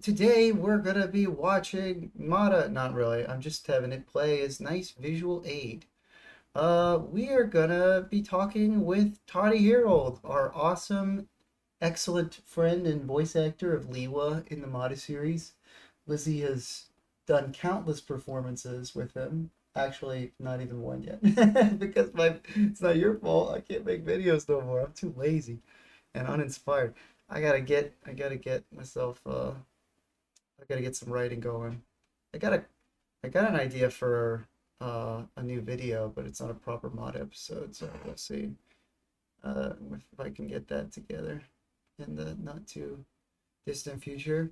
Today we're gonna be watching Mata. Not really. I'm just having it play as nice visual aid. We are gonna be talking with Toddy Harold, our awesome, excellent friend and voice actor of LEWA in the Mata series. Lizzie has done countless performances with him. Actually, not even one yet, because it's not your fault. I can't make videos no more. I'm too lazy and uninspired. I gotta get myself I gotta get some writing going. I got a I got an idea for a new video, but it's not a proper mod episode, so we'll see if I can get that together in the not too distant future.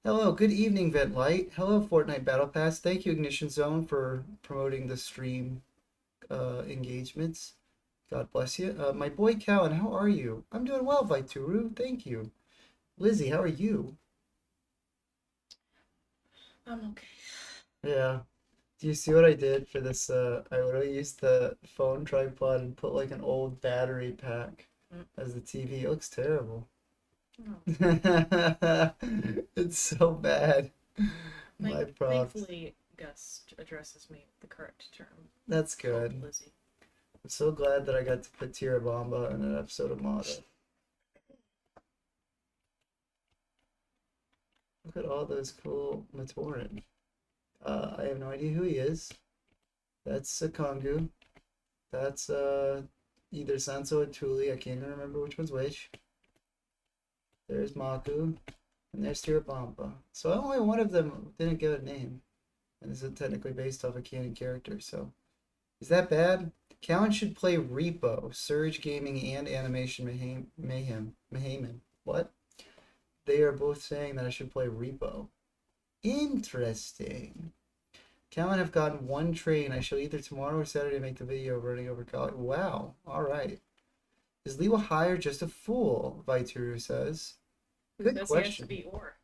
Hello, good evening, Ventlight. Hello, Fortnite Battle Pass. Thank you, Ignition Zone, for promoting the stream engagements. God bless you. My boy Callan, how are you? I'm doing well, Vaituru. Thank you. Lizzie, how are you? I'm okay. Yeah. Do you see what I did for this? I literally used the phone tripod and put like an old battery pack Mm, as the TV. It looks terrible. no. It's so bad. My props. Thankfully, Gus addresses me with the correct term. That's Called good. Lizzie. I'm so glad that I got to put Tira Bomba in an episode of Mata. Look at all those cool Matoran. I have no idea who he is. That's a Kongu. That's either Sanso or Tuli. I can't even remember which one's which. There's Maku, and there's Tirabamba. So only one of them didn't get a name, and this is technically based off a canon character. So is that bad? Callan should play Repo, Surge Gaming, and Animation Mayhem. What? They are both saying that I should play Repo. Interesting. Callan have gotten one train. I shall either tomorrow or Saturday make the video running over college. Wow. All right. Is Lewa High or just a fool? Vaituru says. Who Good says he has to question. be or?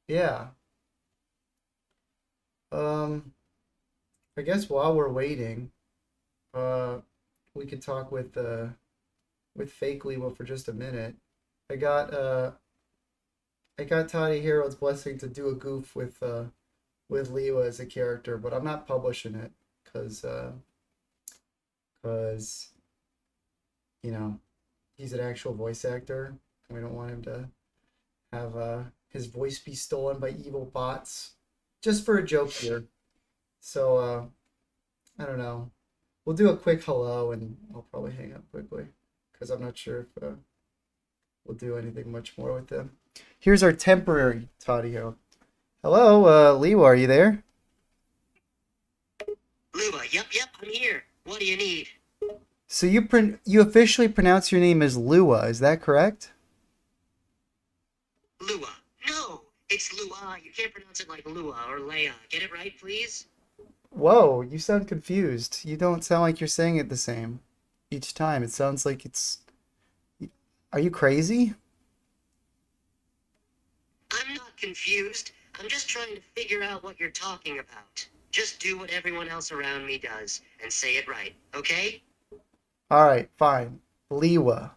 Yeah. Um, I guess while we're waiting, uh, we could talk with fake Lewa for just a minute. I got uh I got Toddy Harold's blessing to do a goof with Lewa as a character, but I'm not publishing it because you know he's an actual voice actor, and we don't want him to have his voice be stolen by evil bots just for a joke here. So I don't know. We'll do a quick hello and I'll probably hang up quickly because I'm not sure if we'll do anything much more with them. Here's our temporary Tadio. Hello, Lewa, are you there? Lua, yep, I'm here. What do you need? So you officially pronounce your name as Lua, is that correct? Lua. No, it's Lua. You can't pronounce it like Lua or Leia. Get it right, please? Whoa, you sound confused. You don't sound like you're saying it the same each time. It sounds like it's. Are you crazy? I'm not confused. I'm just trying to figure out what you're talking about. Just do what everyone else around me does and say it right, okay? All right, fine. Lewa.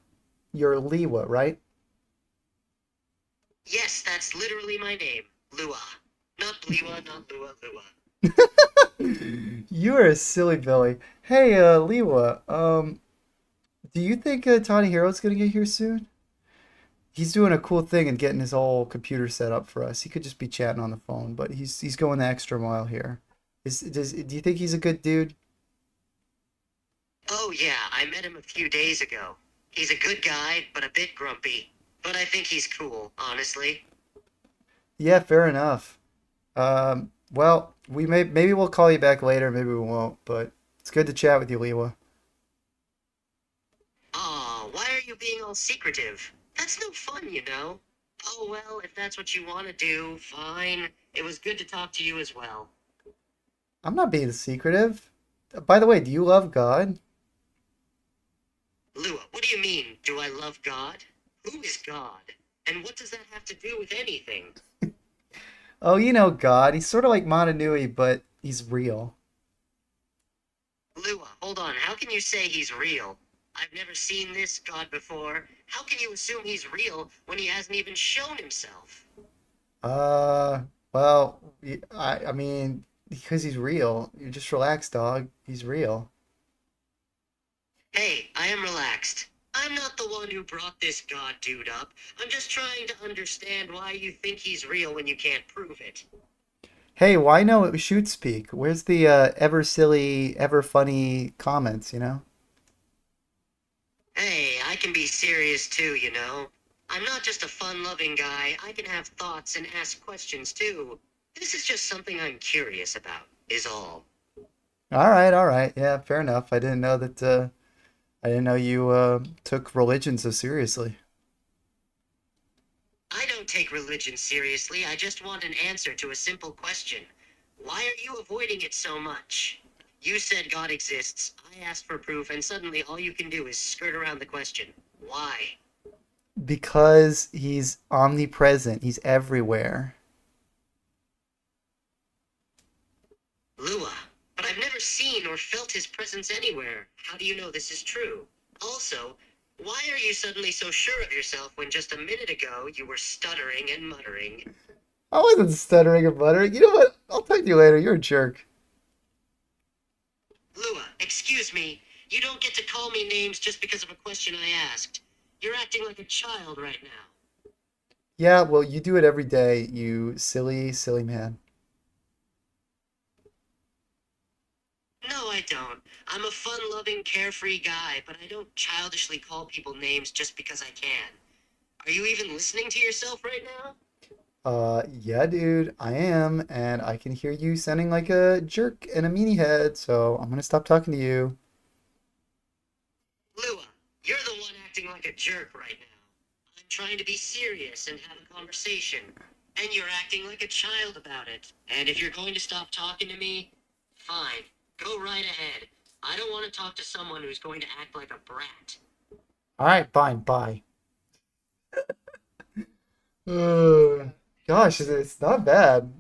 You're Lewa, right? Yes, that's literally my name. Lua. Not Lewa, not Lua, Lua. You are a silly Billy. Hey, Lewa, do you think Tiny Hero's gonna get here soon? He's doing a cool thing and getting his whole computer set up for us. He could just be chatting on the phone, but he's going the extra mile here. Do you think he's a good dude? Oh yeah, I met him a few days ago. He's a good guy, but a bit grumpy. But I think he's cool, honestly. Yeah, fair enough. Well, maybe we'll call you back later, maybe we won't, but it's good to chat with you, Lewa. Aw, why are you being all secretive? That's no fun, you know. Oh well, if that's what you want to do, fine. It was good to talk to you as well. I'm not being secretive. By the way, do you love God? Lua, what do you mean, do I love God? Who is God? And what does that have to do with anything? Oh, you know God. He's sort of like Montanui, but he's real. Lua, hold on, how can you say he's real? I've never seen this God before. How can you assume he's real when he hasn't even shown himself? Uh, well, I mean, because he's real. You just relax, dog. He's real. Hey, I am relaxed. I'm not the one who brought this god dude up. I'm just trying to understand why you think he's real when you can't prove it. Hey, why no shoot speak? Where's the ever silly, ever funny comments, you know? Hey, I can be serious too, you know. I'm not just a fun-loving guy. I can have thoughts and ask questions too. This is just something I'm curious about, is all. All right, all right. Yeah, fair enough. I didn't know you took religion so seriously. I don't take religion seriously. I just want an answer to a simple question. Why are you avoiding it so much? You said God exists. I asked for proof, and suddenly all you can do is skirt around the question. Why? Because he's omnipresent. He's everywhere. Lua. But I've never seen or felt his presence anywhere. How do you know this is true? Also, why are you suddenly so sure of yourself when just a minute ago you were stuttering and muttering? I wasn't stuttering or buttering. You know what? I'll talk to you later. You're a jerk. Lua, excuse me. You don't get to call me names just because of a question I asked. You're acting like a child right now. Yeah, well, you do it every day, you silly, silly man. No, I don't. I'm a fun-loving, carefree guy, but I don't childishly call people names just because I can. Are you even listening to yourself right now? Yeah, dude, I am, and I can hear you sounding like a jerk and a meanie head, so I'm gonna stop talking to you. Lua, you're the one acting like a jerk right now. I'm trying to be serious and have a conversation, and you're acting like a child about it. And if you're going to stop talking to me, fine. Go right ahead. I don't want to talk to someone who's going to act like a brat. All right, fine, bye. Uh, gosh, it's not bad.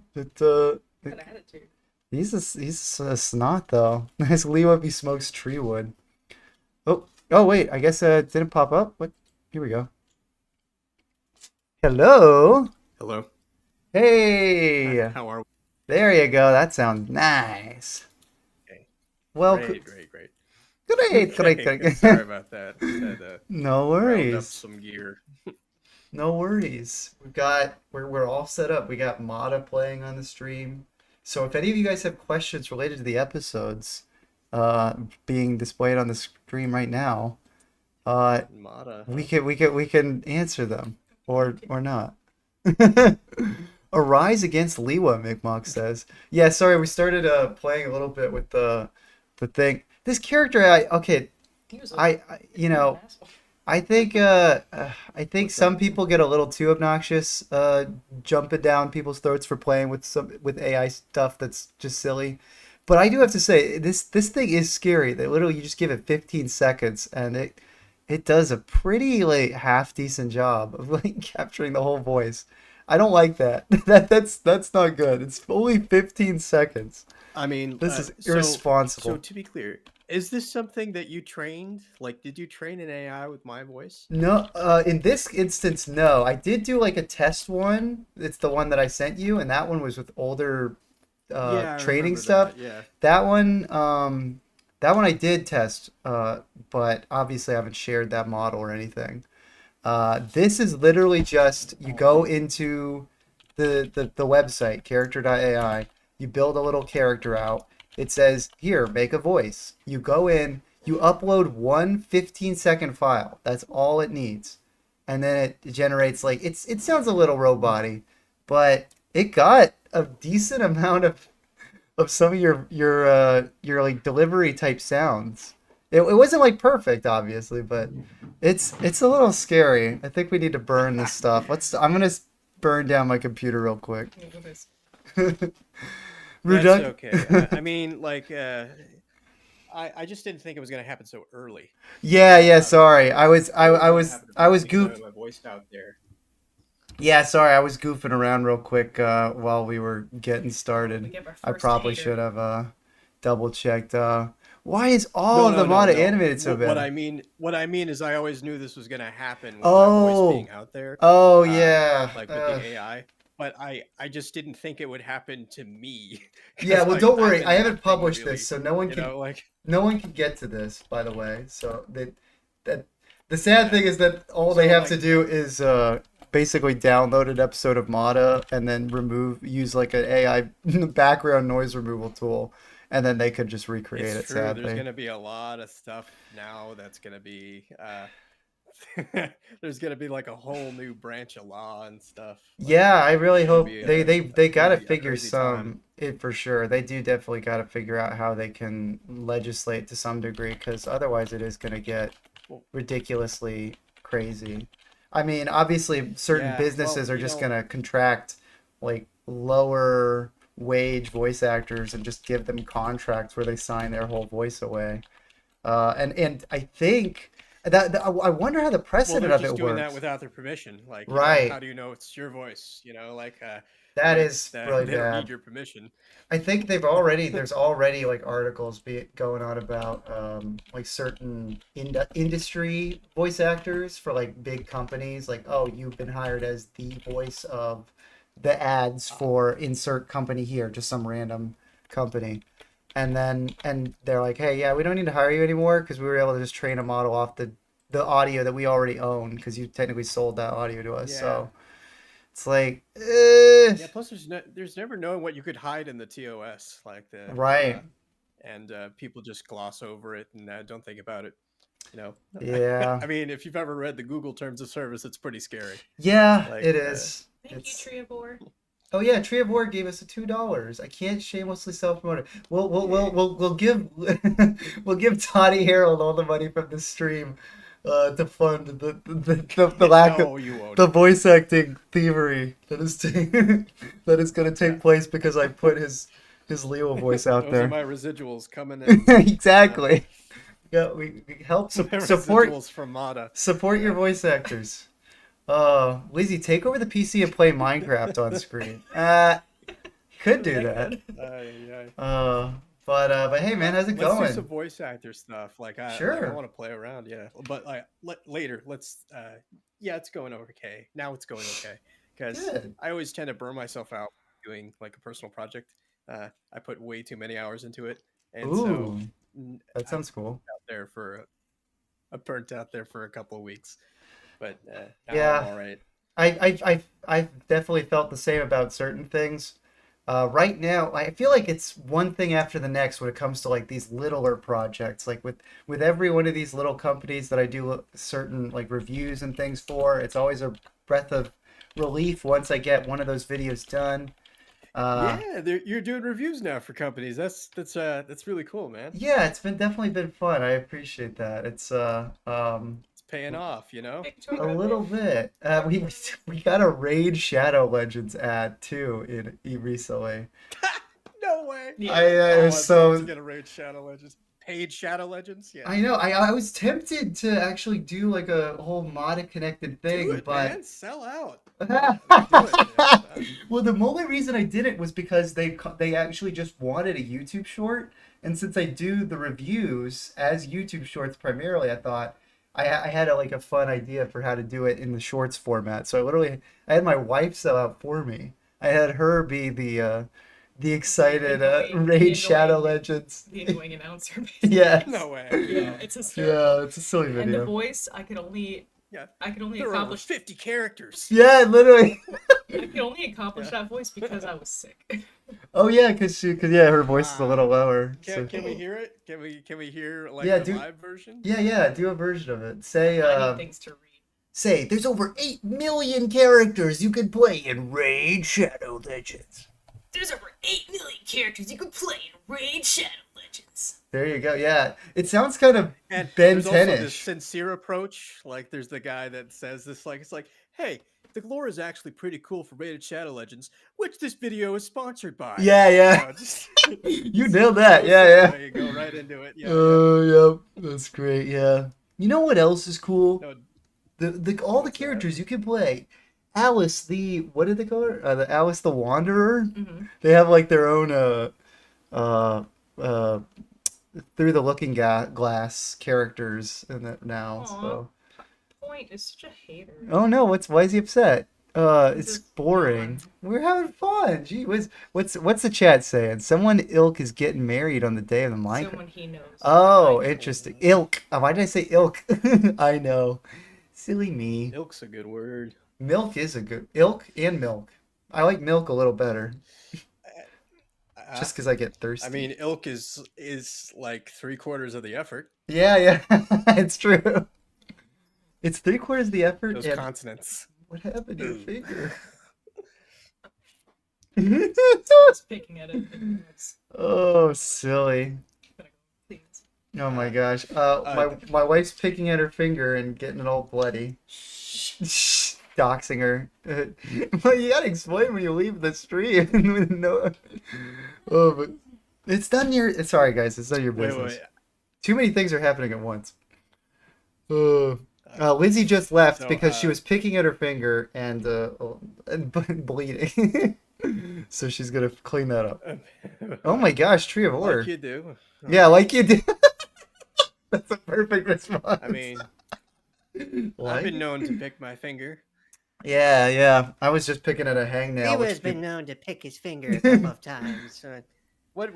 Good attitude. He's a snot though. Nice Lewa he smokes tree wood. Oh wait, I guess it didn't pop up. What? Here we go. Hello. Hello. Hey. How are we? There you go. That sounds nice. Okay. Well, Great. great, great, Okay. great. Sorry about that. Just had to No round up worries. some gear. No worries. We're all set up. We got Mata playing on the stream. So if any of you guys have questions related to the episodes uh being displayed on the stream right now, uh Mata, we huh? can answer them or not. Arise against Lewa, Mi'kmaq says. Yeah, sorry, we started playing a little bit with the thing. This character okay, He was you kind of know, an asshole. I think What's that? some people get a little too obnoxious jumping down people's throats for playing with some with AI stuff that's just silly. But I do have to say this thing is scary. That literally you just give it 15 seconds and it does a pretty like half decent job of like capturing the whole voice. I don't like that. That's not good. It's only 15 seconds. I mean, This is so irresponsible. to be clear, is this something that you trained? Like, did you train an AI with my voice? No, in this instance, no. I did do like a test one. It's the one that I sent you, and that one was with older Yeah, I training remember stuff. that. Yeah. That one I did test, but obviously I haven't shared that model or anything. This is literally just you go into the website, character.ai, you build a little character out. It says, here, make a voice. You go in, you upload one 15-second file. That's all it needs. And then it generates like it sounds a little robot-y, but it got a decent amount of some of your like delivery type sounds. It wasn't like perfect, obviously, but it's a little scary. I think we need to burn this stuff. I'm gonna burn down my computer real quick. Yeah, it is. That's Ruduck. okay. I mean, like, I just didn't think it was gonna happen so early. Yeah, yeah. Sorry, I was gonna happen I was early because goof. my voice out there. Yeah, sorry, I was goofing around real quick while we were getting We started. give our I first probably hater. should have double checked. Why is all No, of the no, no, Mata no. animated so bad? What I mean is, I always knew this was gonna happen with my voice Oh, being out there, oh uh, yeah. like with the AI. but I just didn't think it would happen to me. Yeah, 'Cause, well, like, don't I've worry. been I haven't acting published really, this, so no one you can know, like, get to this, by the way. So that the sad yeah. thing is that all they So, have to like, do is basically download an episode of Mata and then use like an AI background noise removal tool, and then they could just recreate it's it. true. There's Sadly, gonna be a lot of stuff now that's gonna be there's gonna be like a whole new branch of law and stuff. Like, yeah, I it's really gonna hope be they gotta a figure crazy time. it for sure. They do definitely gotta figure out how they can legislate to some degree, because otherwise it is gonna get Well, ridiculously crazy. I mean, obviously, certain yeah. Well, businesses are just gonna contract like lower wage voice actors and just give them contracts where they sign their whole voice away. And I think I wonder how the well, precedent they're of just it doing that works. without their permission. Like, how Right. do you know it's your voice? Like, That is really they don't need bad. your permission. I think there's already like articles going on about like certain industry voice actors for like big companies, like, oh, you've been hired as the voice of the ads for insert company here, just some random company. And they're like, hey, yeah, we don't need to hire you anymore because we were able to just train a model off the audio that we already own, because you technically sold that audio to us. Yeah. So it's like, Yeah. Plus, there's never knowing what you could hide in the TOS, like right. and people just gloss over it and don't think about it. Yeah. I mean, if you've ever read the Google Terms of Service, it's pretty scary. Yeah, Like, it is. Thank It's you, Treevor. Oh yeah, Tree of War gave us a $2. I can't shamelessly self-promote it. We'll give we'll give Toddy Harold all the money from the stream to fund the lack No, of you won't. the voice acting thievery that is that is going to take Yeah. place because I put his LEWA voice out Those there. are my residuals coming in. Exactly. Yeah, we help My support residuals from Mata. support your voice actors. Lizzie, take over the PC and play Minecraft on screen. Could do that. But hey, man, how's it Let's going? do some voice actor stuff. Like, I Sure. want to play around, yeah. But later, let's. Yeah, it's going okay. Now it's going okay because Good. I always tend to burn myself out doing like a personal project. I put way too many hours into it, and so Ooh, that I sounds cool. I burnt out there for a couple of weeks, but now Yeah. I'm all right. I've definitely felt the same about certain things. Right now, I feel like it's one thing after the next when it comes to like these littler projects. Like with every one of these little companies that I do certain like reviews and things for, it's always a breath of relief once I get one of those videos done. Yeah, you're doing reviews now for companies. That's really cool, man. Yeah, it's definitely been fun. I appreciate that. It's It's paying off, a Victoria. little bit. We got a Raid Shadow Legends ad too recently. No way. Yeah. I was I'd so love to get a raid Shadow Legends. Paid Shadow Legends? Yeah. I know. I was tempted to actually do like a whole mod connected thing, Do it, but man. Sell out. Do it. Yeah. well, the only reason I did it was because they actually just wanted a YouTube short, and since I do the reviews as YouTube shorts primarily, I thought I had like a fun idea for how to do it in the shorts format. So I had my wife sell out for me. I had her be the excited Raid Shadow Legends. The annoying announcer. basically. Yes. No way. Yeah, No. it's hysterical. Yeah, it's a silly And the video. voice, I could only Yeah. There are over accomplish 50 characters. Yeah, literally. I could only accomplish that voice because I was sick. Oh yeah, cause yeah, her voice is a little lower. Can, So. can we hear it? Can we hear like Yeah, the do- live version? Yeah, do a version of it. Say, I need things to read. say, there's over 8 million characters you could play in Raid Shadow Legends. There's over 8 million characters you can play in Raid Shadow Legends. There you go. Yeah, it sounds kind of And Ben there's also this 10-ish. sincere approach. Like there's the guy that says this, like it's like, hey, the lore is actually pretty cool for Rated Shadow Legends, which this video is sponsored by. Yeah. Just, You nailed that. so Yeah. You go right into it. Yeah. Oh, yep. That's great. Yeah. You know what else is cool? No, All the What's that? characters you can play. Alice, what did they call her? The Alice the Wanderer. Mm-hmm. They have like their own through the looking glass characters in it now. Aw. So. Point is such a hater. Oh no! Why is he upset? It's Just boring. yawn. We're having fun. Gee, what's the chat saying? Someone ilk is getting married on the day of the Minecraft. Someone he knows. Oh, I know. interesting. Ilk. Why did I say ilk? I know. Silly me. Ilk's a good word. Milk is a good ilk and milk. I like milk a little better, Uh, just because I get I thirsty. mean, ilk is like 3/4 of the effort. Yeah, yeah, it's true. It's three-quarters the effort. Those And consonants. what happened to your Ooh. finger? Someone's picking at it. Oh, silly. Please. Oh my gosh. Uh, My wife's picking at her finger and getting it all bloody. Doxing her. Well, you gotta explain when you leave the stream. No. Oh, but it's none of your. Sorry, guys. It's none of your Wait, business. wait. Too many things are happening at once. Lizzie just left So, because she was picking at her finger and bleeding. So she's gonna clean that up. Oh my gosh, Tree of Order. Like you do. Yeah, like you did. That's a perfect response. I mean, I've been known to pick my finger. Yeah, yeah. I was just picking at a hangnail. He which has been peop- known to pick his finger a couple of times. What?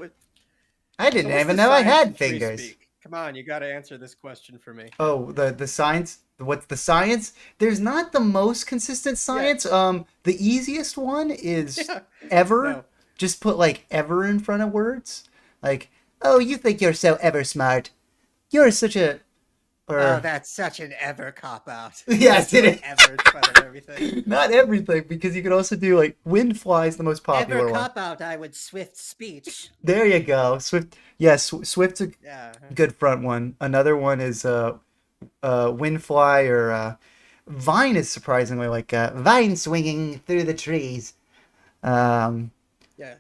I So didn't what's even the know I science had of tree fingers. speak? Come on, you got to answer this question for me. Oh, the science. What's the science? There's not the most consistent science. The easiest one is Yeah. ever. No. Just put like ever in front of words. Like, oh, you think you're so ever smart. You're such a. Or Oh, that's such an ever cop out. Yes, it is. Ever in front of everything. not everything, because you could also do like wind flies, the most popular Ever one. cop out, I would swift speech. There you go. Swift. Yes, Swift's a Yeah. good front one. Another one is Windfly or Vine is surprisingly like vine swinging through the trees. Um, Yeah.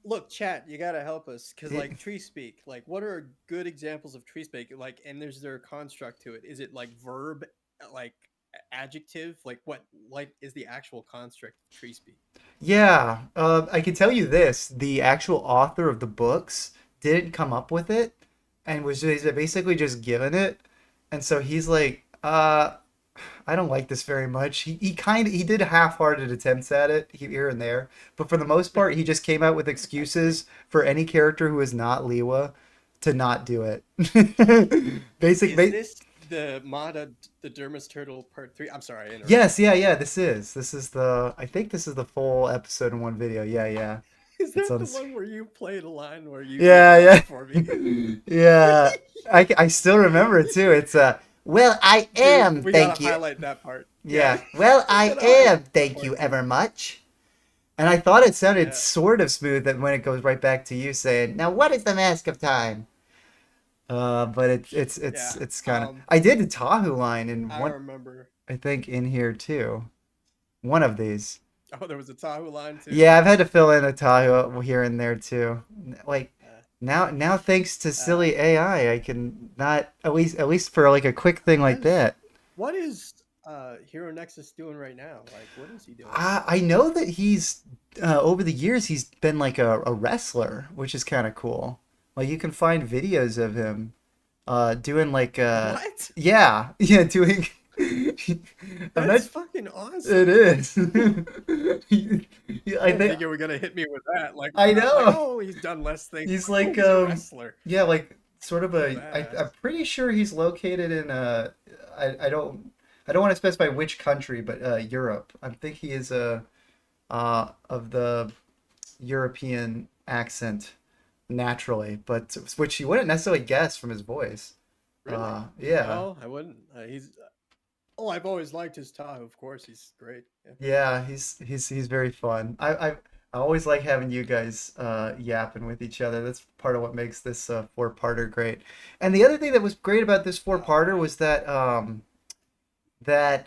Look, chat, you got to help us because, Yeah. like, tree speak, like, what are good examples of tree speak? Like, and there's there a construct to it? Is it like verb, like adjective? Like, what, like, is the actual construct of tree speak? yeah, I can tell you this: the actual author of the books didn't come up with it, and was basically just given it, and so he's like, I don't like this very much. He did half-hearted attempts at it here and there, but for the most part, he just came out with excuses for any character who is not Lewa to not do it. Is Basically, this the Mada, the Dermis Turtle Part 3? I'm sorry, I interrupted. yes, yeah, yeah. This is the. I think this is the full episode in one video. Yeah, yeah, Is that it's on the s- one where you played a line where you yeah, did yeah. that for me? Yeah. I still remember it too. It's well, I Dude, am. we Thank gotta you. highlight that part. Yeah. Well, I Gotta highlight am. that Thank part, you too. ever much. And I thought it sounded Yeah. sort of smooth that when it goes right back to you saying, "Now what is the mask of time?" But it's Yeah, it's kind of. I did the Tahoe line in I one. remember. I think in here too. One of these. Oh, there was a Tahoe line too. Yeah, I've had to fill in a Tahoe here and there too. Like now thanks to silly AI, I can not at least for like a quick thing like that. What is Hero Nexus doing right now? Like, what is he doing? I know that he's over the years he's been like a wrestler, which is kind of cool. Like you can find videos of him doing like What? yeah doing. I'm That's not. fucking awesome. It is. I I didn't think think you were gonna hit me with that. Like, I like, know. oh, he's done less things. He's Oh, like, he's a wrestler. yeah, like sort of a. Badass. I'm pretty sure he's located in I don't want to specify which country, but Europe. I think he is of the European accent naturally, but which you wouldn't necessarily guess from his voice. Really? Yeah. No, I wouldn't. He's. Oh, I've always liked his Tahoe. Of course, he's great. Yeah. Yeah, he's very fun. I always like having you guys yapping with each other. That's part of what makes this four-parter great. And the other thing that was great about this four-parter was that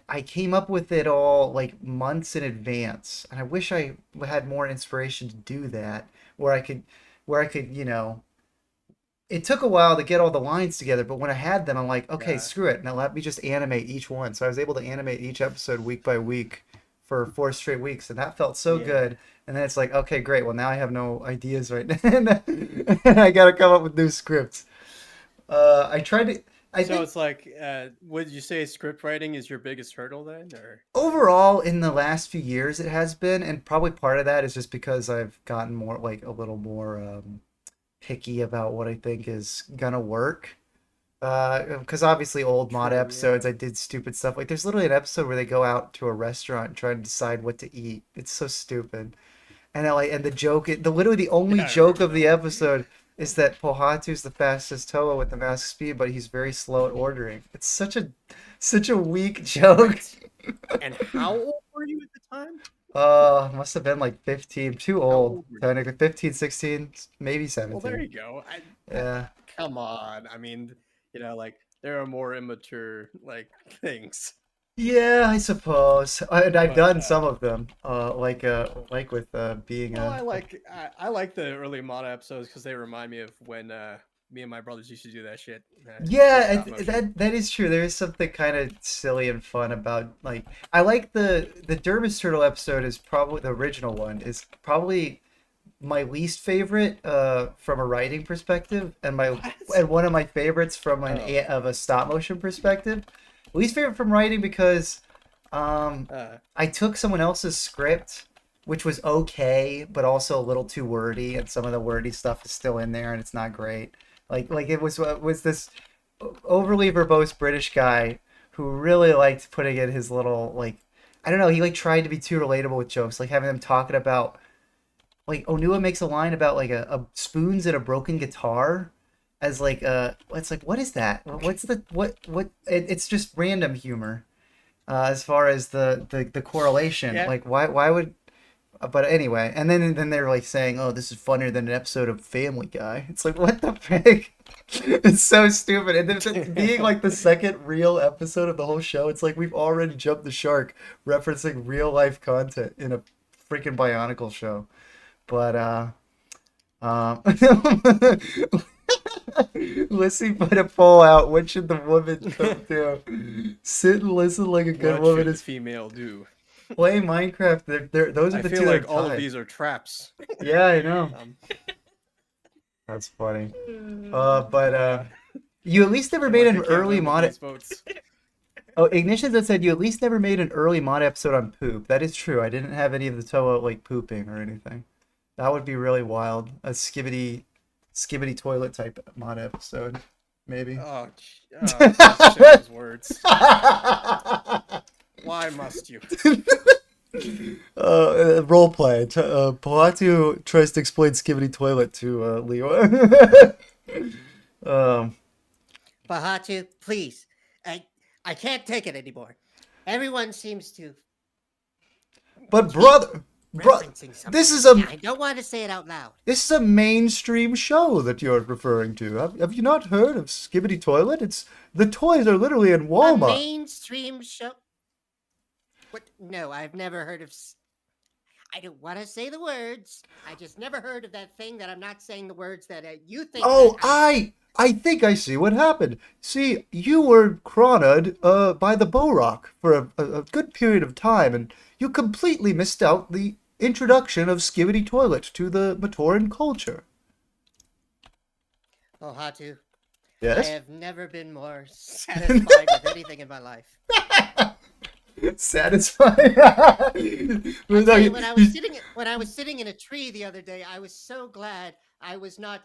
I came up with it all like months in advance. And I wish I had more inspiration to do that, where I could, it took a while to get all the lines together, but when I had them, I'm like, okay, Yeah. screw it. Now let me just animate each one. So I was able to animate each episode week by week for 4 straight weeks, and that felt so Yeah. good. And then it's like, okay, great. Well, now I have no ideas right now, and I got to come up with new scripts. I tried to. I So think it's like, would you say script writing is your biggest hurdle then, or? overall in the last few years it has been, and probably part of that is just because I've gotten more like a little more picky about what I think is gonna work. Because obviously old mod True, episodes, yeah. I did stupid stuff. Like there's literally an episode where they go out to a restaurant and try to decide what to eat. It's so stupid. And the joke, the literally the only Yeah, I joke remember of that the one. episode is that Pohatu's the fastest Toa with the max speed, but he's very slow at ordering. It's such a weak joke. Right. And how old were you at the time? Must have been like 15, too How old. old were you? Technically 15, 16, maybe Well, there 17. you go. Yeah. Come on. I mean, like there are more immature like things. Yeah, I suppose. And I've But done some of them. Like with being well, I like the early Mana episodes because they remind me of when me and my brothers used to do that shit. With Yeah, stop motion. that is true. There is something kind of silly and fun about like I like the Dermis Turtle episode is probably the original one is probably my least favorite from a writing perspective What? and one of my favorites from Oh. of a stop motion perspective. Least favorite from writing because I took someone else's script which was okay but also a little too wordy and some of the wordy stuff is still in there and it's not great. Like it was this overly verbose British guy who really liked putting in his little like I don't know, he like tried to be too relatable with jokes, like having them talking about like Onua makes a line about like a spoons and a broken guitar as like it's like what is that? What's the it's just random humor as far as the correlation. Yeah. Like why would but anyway, and then they're like saying, "Oh, this is funnier than an episode of Family Guy." It's like, what the frick? It's so stupid. And then it being like the second real episode of the whole show, it's like we've already jumped the shark referencing real life content in a freaking Bionicle show. But um, Lissy put a poll out. What should the woman do? Sit and listen like a good What woman should the is female do? play Minecraft. Those are I the feel two that like are all of tied. these are traps. Yeah, I know. Um, That's funny. But you at least never feel made like an I can't early win with mod. these votes. Oh, Ignition that said you at least never made an early mod episode on poop. That is true. I didn't have any of the Toa like pooping or anything. That would be really wild. A skibbity toilet type mod episode, maybe. Just say those words. Why must you? Role play. Pohatu tries to explain skibbity toilet to LEWA. um, Bahatu, please. I can't take it anymore. Everyone seems to but brother, referencing something. this is a I don't want to say it out loud. this is a mainstream show that you're referring to. Have you not heard of Skibbity Toilet? It's the toys are literally in A Walmart. mainstream show. What? No, I've never heard of. I don't want to say the words. I just never heard of that thing that I'm not saying the words that you think. Oh, that I think I see what happened. See, you were chroned by the Borak for a good period of time, and you completely missed out the introduction of Skibbity Toilet to the Matoran culture. Bahatu, I Yes? have never been more satisfied with anything in my life. Satisfied? I tell you, when I was sitting in a tree the other day, I was so glad I was not,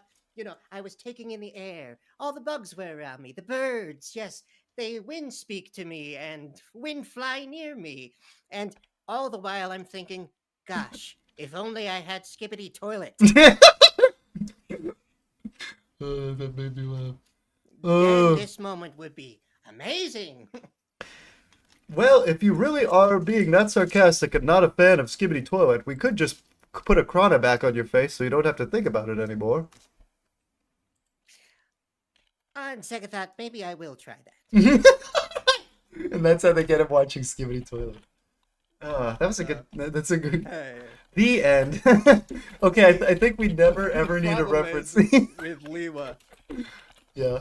I was taking in the air. All the bugs were around me, the birds, yes, they wind speak to me and wind fly near me. And all the while I'm thinking, gosh, if only I had Skippity Toilet. That made me laugh. Then this moment would be amazing. Well, if you really are being that sarcastic and not a fan of Skibbity Toilet, we could just put a Krana back on your face so you don't have to think about it anymore. On second thought, maybe I will try that. And that's how they get him watching Skibbity Toilet. That was a good. That's a good. Hey, The end. Okay, I think we never ever need a problem reference. with Lewa Yeah.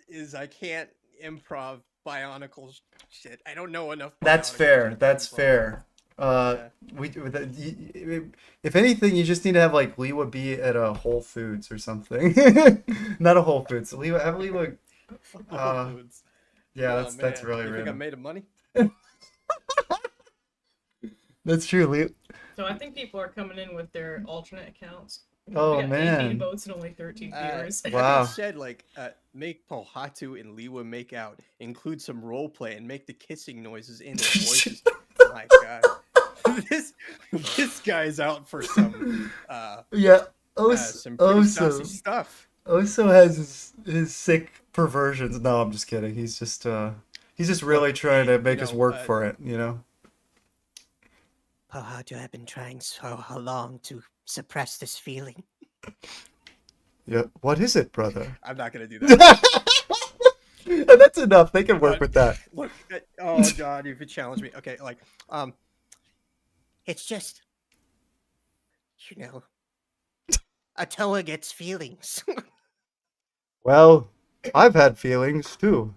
is I can't improv Bionicle shit. I don't know enough. That's Bionicle fair. shit to That's improv. fair. Uh, Yeah. if anything, you just need to have like Lewa be at a Whole Foods or something. Not a Whole Foods. Lewa, have Lewa. Whole Uh, Foods. yeah, Oh that's man, really you think I random. made of money? That's true, Lewa. So I think people are coming in with their alternate accounts. We Oh got 18 man, votes and only 13 viewers. That being wow. said, like, make Pohatu and Liwa make out, include some role play, and make the kissing noises in their voices. My God, this this guy's out for Yeah, Oso, some pretty saucy stuff. Oso has his sick perversions. No, I'm just kidding. He's just really Look, trying hey, to make us work for it, you know? Pohatu, I've been trying so long to suppress this feeling. Yeah. What is it, brother? I'm not gonna do that. That's enough. They can work with that. Look, oh God, you could challenge me. Okay, like, It's just, you know, Atoa gets feelings. Well, I've had feelings too.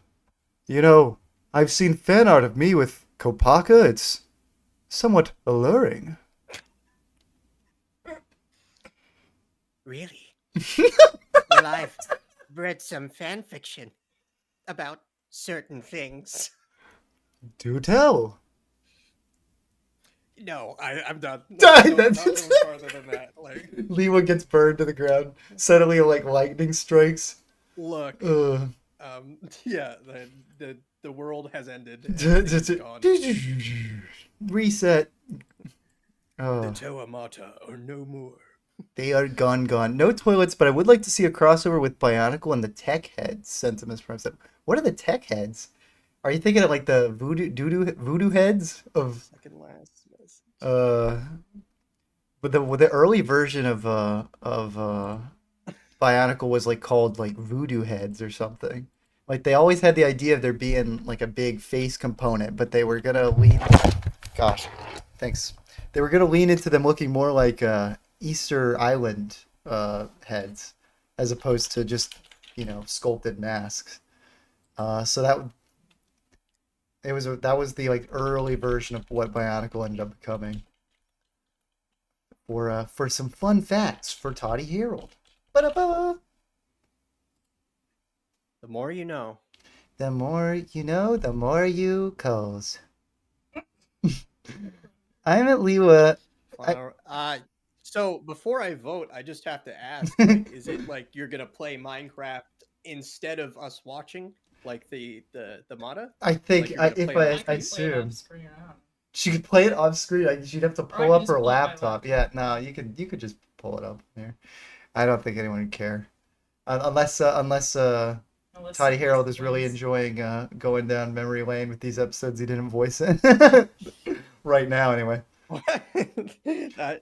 You know, I've seen fan art of me with Kopaka. It's somewhat alluring. Really? Well, I've read some fan fiction about certain things. Do tell. no, I'm done. Die, No, that's- not going farther than that. Like, Lewa gets burned to the ground. Suddenly, like lightning strikes. look, Ugh. yeah, the world has ended. And everything's gone. Reset. The Oh, Toa Mata are no more. they are gone. No toilets, but I would like to see a crossover with Bionicle and the Tech Heads. Sentiments from Sem- What are the Tech Heads? Are you thinking of like the voodoo heads of Second last message. but the early version of Bionicle was like called like voodoo heads or something. Like they always had the idea of there being like a big face component, but they were gonna lean. Gosh, thanks. They were gonna lean into them looking more like Easter Island heads, as opposed to just sculpted masks. So that was the like early version of what Bionicle ended up becoming. For some fun facts for Toddy Harold. Ba-da-ba. The more you know. The more you know, the more you calls. I'm at Lewa. So before I vote, I just have to ask: like, is it like you're gonna play Minecraft instead of us watching, like the Mata? I think Like you're gonna play it I off screen? assume Screen, I don't know. she could play it off screen. Like she'd have to Or I pull can up just her pull up my laptop. Yeah, no, you could just pull it up there. I don't think anyone would care, unless Unless Toddy someone Harold is really plays. enjoying going down memory lane with these episodes he didn't voice in. Right now, anyway. I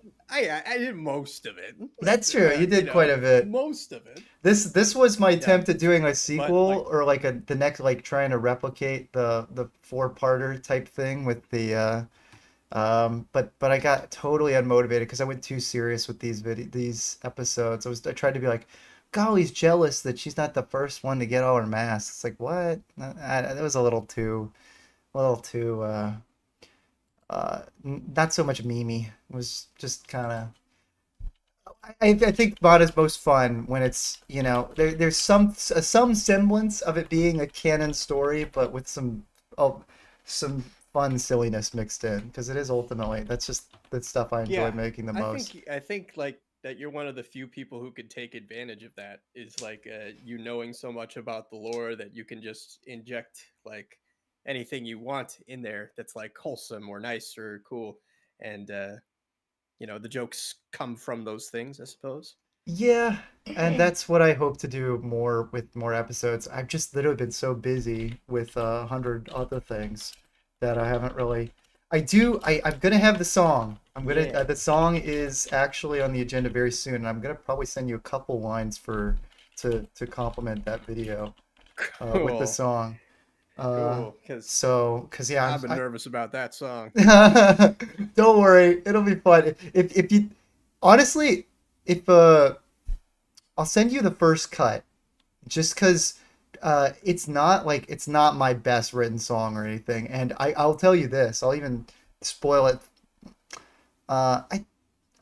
did most of it. That's true. You did quite a bit. Most of it. This was my attempt at doing a sequel like- or like the next like trying to replicate the four-parter type thing with the but I got totally unmotivated because I went too serious with these episodes. I tried to be like, golly's jealous that she's not the first one to get all her masks. It's like what? That was a little too not so much memey. It was just kind of. I think mod is most fun when it's there's some semblance of it being a canon story, but with some fun silliness mixed in because it is ultimately that's just the stuff I enjoy Yeah, making the most. I think like that you're one of the few people who could take advantage of that. Is like you knowing so much about the lore that you can just inject like anything you want in there that's like wholesome or nice or cool, and the jokes come from those things, I suppose. Yeah, and that's what I hope to do more with more episodes. I've just literally been so busy with 100 other things that I haven't really. I'm gonna have the song. I'm gonna. Yeah. The song is actually on the agenda very soon, and I'm gonna probably send you a couple lines to complement that video with the Cool. song. Cool, because Because yeah, I've been nervous about that song. don't worry, it'll be fun. If you honestly, if I'll send you the first cut, just because it's not my best written song or anything, and I'll tell you this. I'll even spoil it I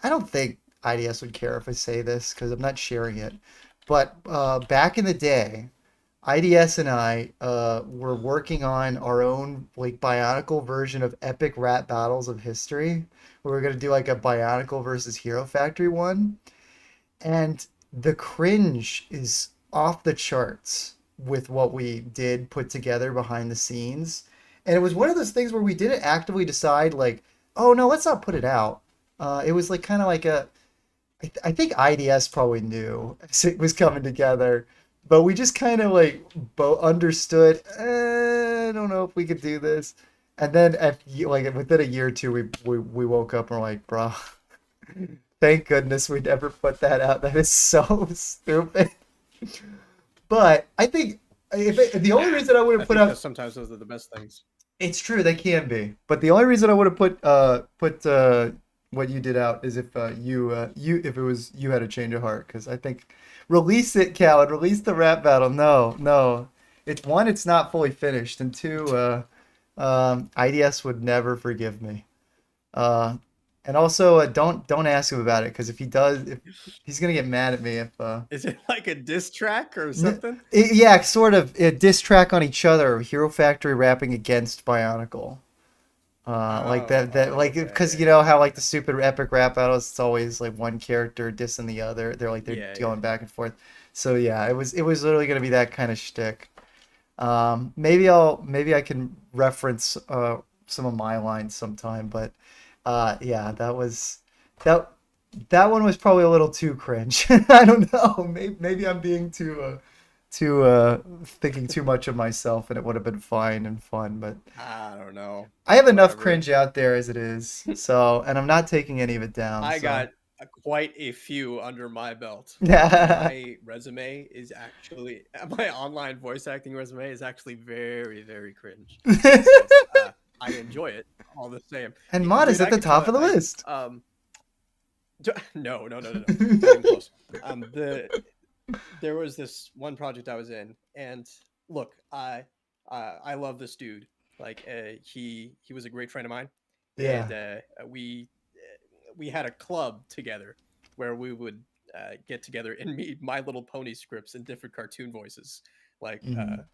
don't think IDS would care if I say this because I'm not sharing it. But back in the day, IDS and I were working on our own like Bionicle version of epic rap battles of history. We were gonna do like a Bionicle versus Hero Factory one, and the cringe is off the charts with what we did put together behind the scenes. And it was one of those things where we didn't actively decide like, oh no, let's not put it out. It was like kind of like I think IDS probably knew it was coming together, but we just kind of like understood. I don't know if we could do this. And then like within a year or two, we woke up and we're like, bro, thank goodness we never put that out. That is so stupid. But I think the only reason I would have I put think that out sometimes those are the best things. it's true, they can be. But the only reason I would have put what you did out is if you if it was you had a change of heart because I think release it, Callan, release the rap battle. No, no. It's one, it's not fully finished, and two, IDS would never forgive me. And also don't ask him about it because if he does, if he's gonna get mad at me if Is it like a diss track or something? yeah, sort of a diss track on each other. Hero Factory rapping against Bionicle. Like that like because you know how like the stupid epic rap battles, it's always like one character dissing the other. They're Yeah, going back and forth. So yeah, it was literally gonna be that kind of shtick. Maybe I can reference some of my lines sometime, but yeah, that that one was probably a little too cringe. I don't know. Maybe I'm being too thinking too much of myself, and it would have been fine and fun. But I don't know. I have enough Whatever. cringe out there as it is. So, and I'm not taking any of it down. I So. got quite a few under my belt. Yeah. My resume is actually my online voice acting resume is actually very, very cringe. I enjoy it all the same. And Mod is Dude, at I the could top tell of the I- list. No, not even close. There was this one project I was in, and look, I love this dude. Like, he was a great friend of mine, Yeah. and we had a club together where we would get together and meet My Little Pony scripts in different cartoon voices, like, Mhm.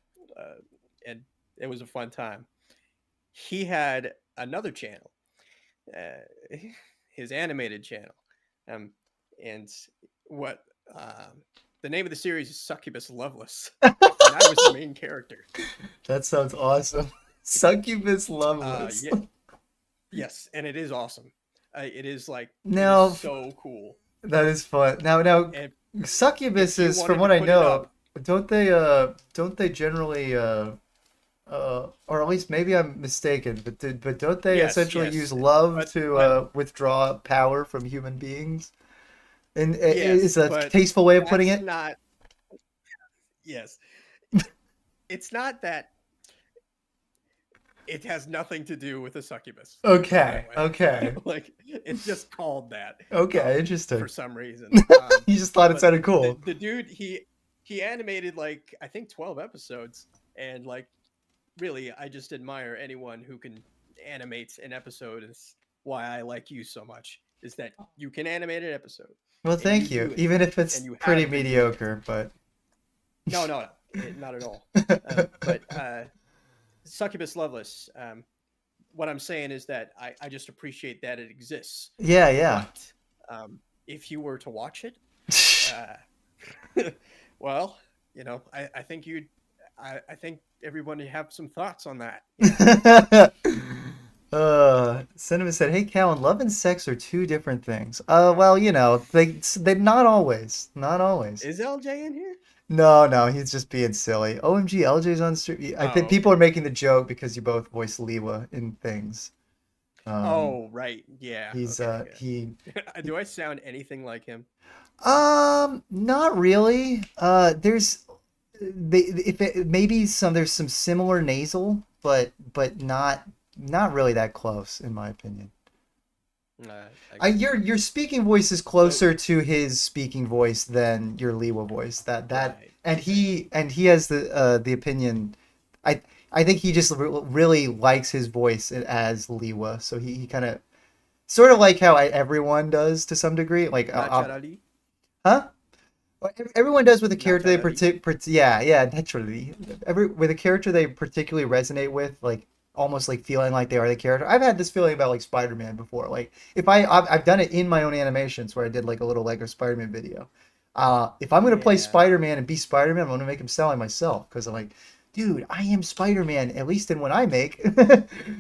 and it was a fun time. He had another channel, uh, his animated channel, um, and what the name of the series is Succubus Loveless, and I was the main character. That sounds awesome. Succubus Uh, Loveless. yeah, yes, and it is awesome. It is like it Now, is so cool. that is fun. Now, And Succubus if you is, wanted from what to I put it know, up, don't they generally or at least maybe I'm mistaken, but don't they yes, essentially yes, use love but to withdraw power from human beings? And yes, it's a but tasteful way of putting that's it. not. Yes, it's not that. It has nothing to do with a succubus. Put it Okay, that way. okay, Like, it's just called that okay, interesting. for some reason. You just thought it But sounded cool. the dude, he animated like I think 12 episodes, and like really, I just admire anyone who can animate an episode. Is why I like you so much. Is that you can animate an episode, Well, and thank you you. do it, Even if it's and you pretty have been doing it. mediocre, but No, not at all. But Succubus Loveless. What I'm saying is that I just appreciate that it exists. yeah, yeah. But if you were to watch it, well, you know, I think I think everyone would have some thoughts on that. Cinnamon said, "Hey, Callan, love and sex are two different things." Well, you know, they not always, not always. Is LJ in here? No, he's just being silly. OMG, LJ's on stream. I Oh, think people okay. are making the joke because you both voice LEWA in things. Oh, right. Yeah. He's Okay. he Do I sound anything like him? not really. There's maybe there's some similar nasal, but not really that close in my opinion. Your speaking voice is closer to his speaking voice than your LEWA voice. That Right. and he has the opinion. I think he just really likes his voice as LEWA, so he kind of Sort of like how everyone does to some degree. Like, Naturally. huh? Well, everyone does with a character they Naturally. yeah, naturally. With a character they particularly resonate with, like almost like feeling like they are the character. I've had this feeling about like Spider-Man before. Like if I've done it in my own animations where I did like a little Lego Spider-Man video. If I'm gonna play Yeah. Spider-Man and be Spider-Man, I'm gonna make him sound like myself because I'm like, dude, I am Spider-Man at least in what I make.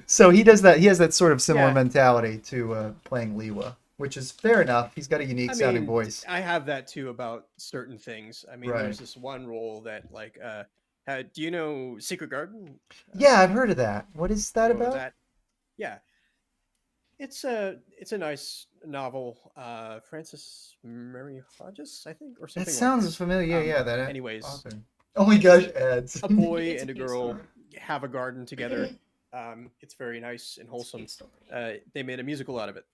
So he does that. He has that sort of similar Yeah. mentality to playing Lewa, which is fair enough. He's got a unique I sounding mean, voice. I have that too about certain things. I mean, Right. there's this one role that like do you know Secret Garden? Yeah, I've heard of that. What is that Or about? that yeah. It's a nice novel. Francis Mary Hodges, I think, or That something like that. sounds familiar. Yeah, yeah, that Anyways, author. Oh my gosh, ads. a boy It's a and a cute girl story. have a garden together. It's very nice and It's a wholesome. cute story. They made a musical out of it.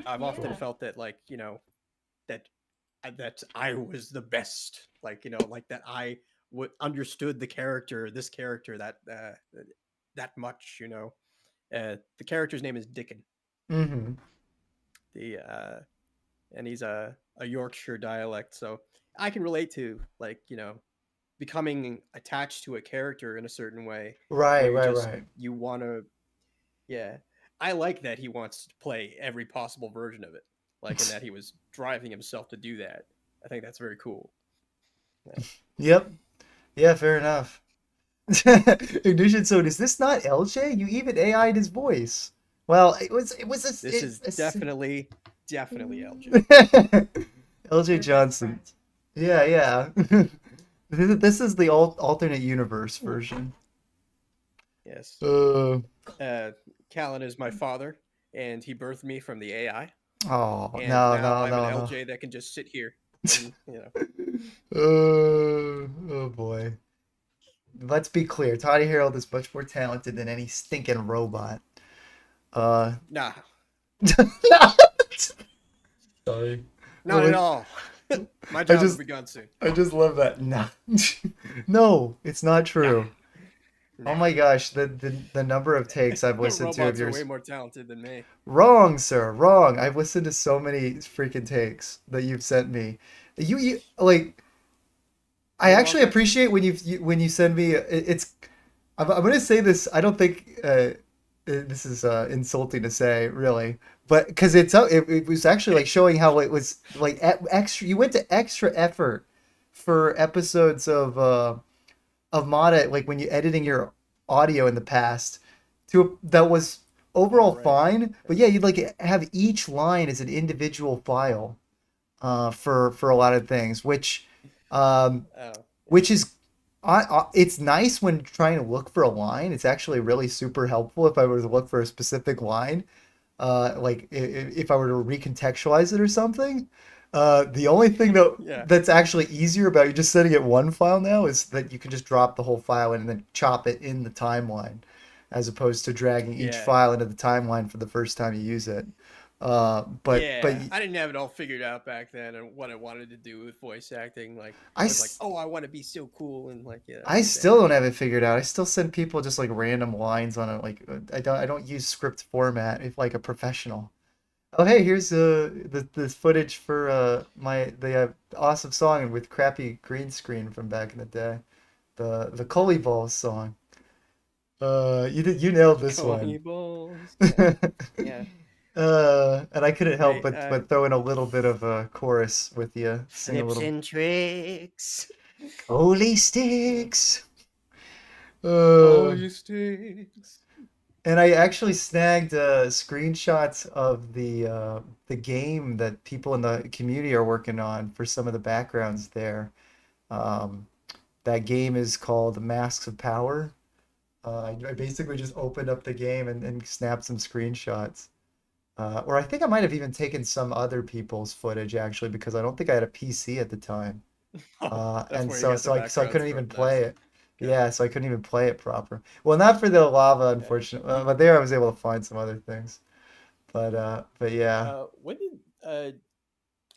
I've often Yeah. felt that, like, that that I was the best, like, like that I would understood this character that much. The character's name is Dickon. Mm-hmm. The and he's a Yorkshire dialect, so I can relate to, like, becoming attached to a character in a certain way Right, where right, right. you want to. Yeah, I like that he wants to play every possible version of it, like, and that he was driving himself to do that. I think that's very cool. Yeah. Yep. Yeah, fair enough. Ignition. So is this not LJ? You even AI'd his voice. Well, it was This is definitely LJ. LJ Johnson. Yeah, yeah. This is the alternate universe version. Yes. Uh, uh, Callan is my father, and he birthed me from the AI. oh, And no, now no, I'm an no, no. LJ that can just sit here and Oh boy. Let's be clear. Toddy Harold is much more talented than any stinking robot. Uh, nah, sorry. not at all. My I job has just, begun soon. I just love that. No, no, it's not Nah, true. Oh nah. my gosh, the number of takes I've listened to of Robots are way yours. more talented than me. Wrong, sir. Wrong. I've listened to so many freaking takes that you've sent me. You like. I You're actually welcome. appreciate when when you send me. It's. I'm gonna say this. I don't think this is insulting to say, really, but because it was actually like showing how it was like extra. You went to extra effort for episodes of Mata, like when you editing your audio in the past, that was Oh, overall right. fine. But yeah, you'd like have each line as an individual file for a lot of things, um, Oh, yeah. which is it's nice when trying to look for a line. It's actually really super helpful if I were to look for a specific line, like if I were to recontextualize it or something. The only thing Yeah. that's actually easier about you just setting it one file now is that you can just drop the whole file in and then chop it in the timeline, as opposed to dragging each Yeah. file into the timeline for the first time you use it. But Yeah, I didn't have it all figured out back then and what I wanted to do with voice acting. Like, I, I was like, s- oh, I want to be so cool and, like, I still understand. don't have it figured out. I still send people just like random lines on it. Like I don't use script format if like a professional. Oh hey, here's the footage for the awesome song with crappy green screen from back in the day. The Coley Balls song. You nailed this Coney one. balls. Yeah. Yeah. And I couldn't help Wait. but throw in a little bit of a chorus with you, sing a Flips little and tricks. Coley sticks. Oh, Uh, you stinks. And I actually snagged screenshots of the game that people in the community are working on for some of the backgrounds there. Um, that game is called Masks of Power. I basically just opened up the game and snapped some screenshots. Or I think I might have even taken some other people's footage actually because I don't think I had a PC at the time. Oh, that's And where you got the so I backgrounds couldn't from. even Nice. play it. Okay. Yeah, so I couldn't even play it proper. Well, not for the lava, Okay. unfortunately. But there I was able to find some other things. But yeah. When did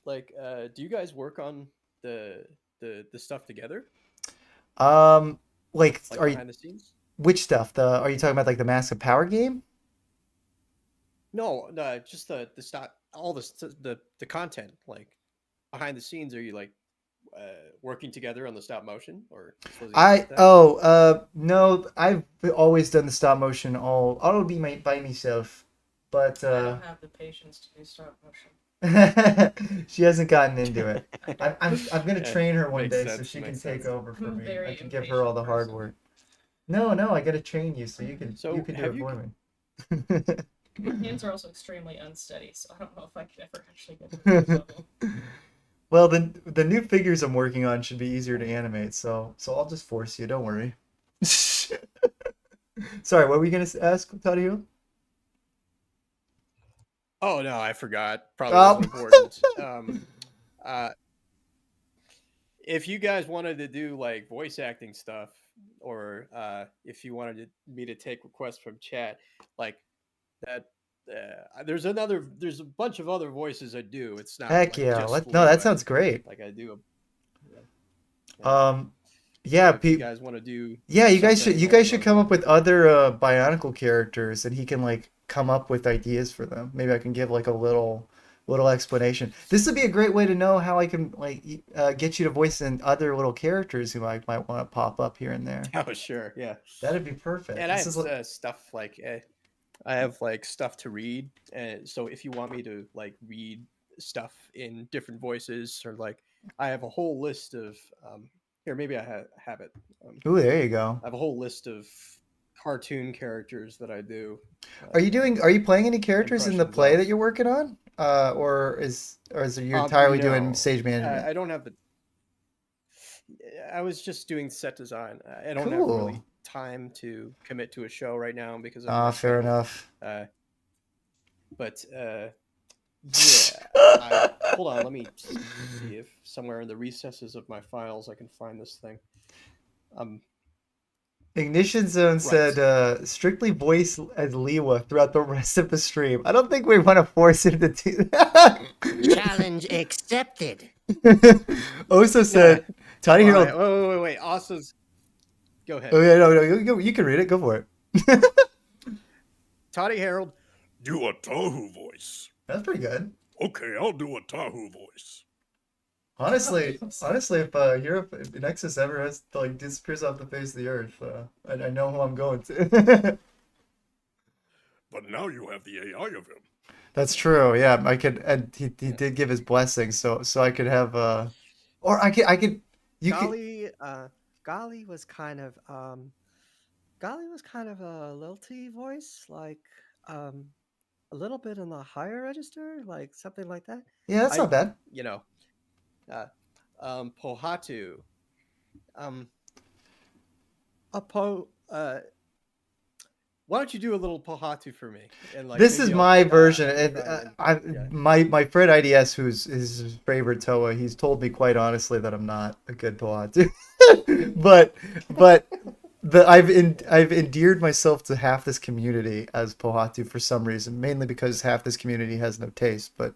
do you guys work on the the stuff together, Um, like, like are you behind the scenes? which stuff? Are you talking about like the Mask of Power game? No, no, just the stop, all the content, like behind the scenes. Are you like working together on the stop motion, or supposed to get that? No, I've always done the stop motion all be by myself, but I don't have the patience to do stop motion. she hasn't gotten into it. I'm gonna Yeah, train her one makes day so sense. she can Makes take sense. over for I'm a me. I very can give her all the impatient hard person. work. No, I gotta train you so you So can do have it you? for me. My hands are also extremely unsteady, so I don't know if I could ever actually get to that level. Well, the new figures I'm working on should be easier to animate, so I'll just force you. Don't worry. Sorry, what were you gonna ask, Tadio? Oh no, I forgot. Probably Oh. wasn't important. Uh, if you guys wanted to do like voice acting stuff, or if you wanted me to take requests from chat, like that, there's a bunch of other voices I do. It's not Heck like yeah. just No, that Lewa. sounds great. Like I do yeah. Yeah. Um, So yeah, if you guys want to do yeah, something you along guys should those come up lines, with other Bionicle characters, and he can like come up with ideas for them. Maybe I can give like a little explanation. This would be a great way to know how I can like get you to voice in other little characters who might want to pop up here and there. oh sure, yeah. That'd be perfect. And I This have is like, stuff like I have like stuff to read, and so if you want me to like read stuff in different voices, or like I have a whole list of here, maybe I have it. ooh, there you go. I have a whole list of cartoon characters that I do Are you playing any characters in the impressions play of. that you're working on? Or is it you entirely doing No, stage management? I don't have the. I was just doing set design. I don't have Cool. really time to commit to a show right now because of Ah, working. fair enough. But yeah, hold on. Let me see if somewhere in the recesses of my files I can find this thing. Ignition Zone said, Right. strictly voice as Lewa throughout the rest of the stream. I don't think we want to force him to do that. Challenge accepted. Oso said, Tiny All Hero. right. Wait. Asa's. Go ahead. Oh, yeah, no, you can read it. Go for it. Toddy Harold. Do a Tahu voice. That's pretty good. Okay, I'll do a Tahu voice. Honestly, if Europe, if Nexus ever has to, like disappears off the face of the earth, I know who I'm going to. But now you have the AI of him. That's true. Yeah, I could, and he did give his blessing, so I could have, or I could, you could. Golly was kind of Golly was kind of a lilty voice, like a little bit in the higher register, like something like that. Yeah, that's not bad. You know, Pohatu. A po. Why don't you do a little Pohatu for me? And like This is maybe my I'll version. try and- yeah. My friend IDS, who's his favorite Toa, he's told me quite honestly that I'm not a good Pohatu. but I've endeared myself to half this community as Pohatu for some reason, mainly because half this community has no taste. But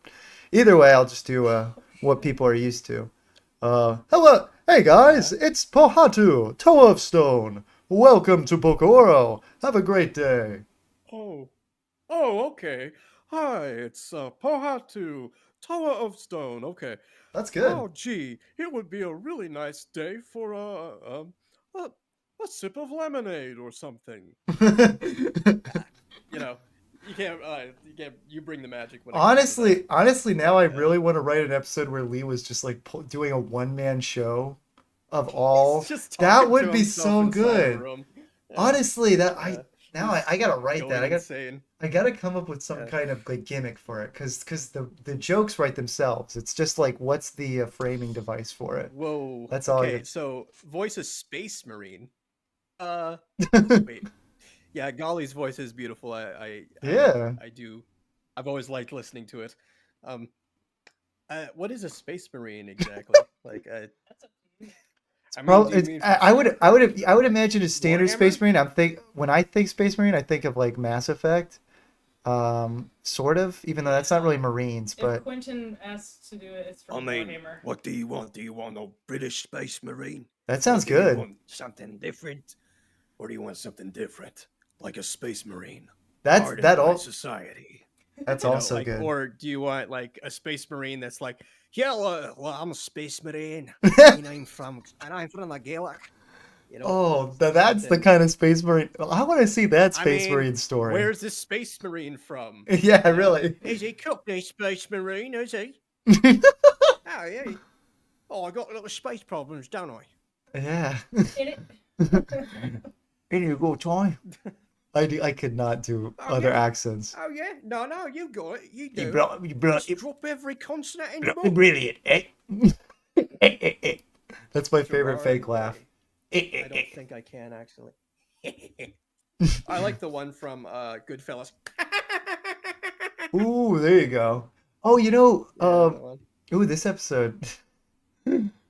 either way, I'll just do what people are used to. Hello, hey guys, it's Pohatu, Toa of Stone. Welcome to Pokoro. Have a great day. Oh, okay. Hi, it's Pohatu, Tower of Stone. Okay. That's good. Oh, gee, it would be a really nice day for a sip of lemonade or something. You know, you can't. You bring the magic. When it Honestly, now I really want to write an episode where Lee was just like doing a one-man show of all. just That talking would to be himself so inside a good. room. Yeah, Honestly, yeah. I gotta write Going that. insane. I gotta come up with some Yeah. kind of like gimmick for it, because the jokes write themselves. It's just like, what's the framing device for it? Whoa. That's all. Okay, so voice a space marine. Wait. Yeah, Golly's voice is beautiful. Yeah. I do. I've always liked listening to it. What is a space marine exactly? Like, I mean, do you mean from I would Star Trek? I would imagine a standard Space Warhammer? Marine. When I think Space Marine, I think of like Mass Effect, sort of. Even though that's not really Marines, If but Quentin asks to do it, it's I from mean, Warhammer. what do you want? Do you want a British Space Marine? that sounds Or do you good. want something different? Or do you want something different? Like a Space Marine? That's Part of that my all. society. That's You know, also like, good. or do you want like a space marine that's like, yeah, well, I'm a space marine, and I'm from the Gaelic. You know, Oh, that's the something. kind of Space Marine. I want to see that I Space mean, Marine story. where's this space marine from? Yeah, really. Is he Cockney space marine? Is he? Oh yeah. Oh, I got a little space problems, don't I? Yeah. In it. In you go, Troy. I could not do Oh other yeah. accents. Oh yeah. No, you got it. You do. You Just drop every consonant in the book. brilliant, eh? That's my favorite fake laugh. I don't think I can actually. I like the one from Goodfellas. Ooh, there you go. Oh, That one. ooh, this episode.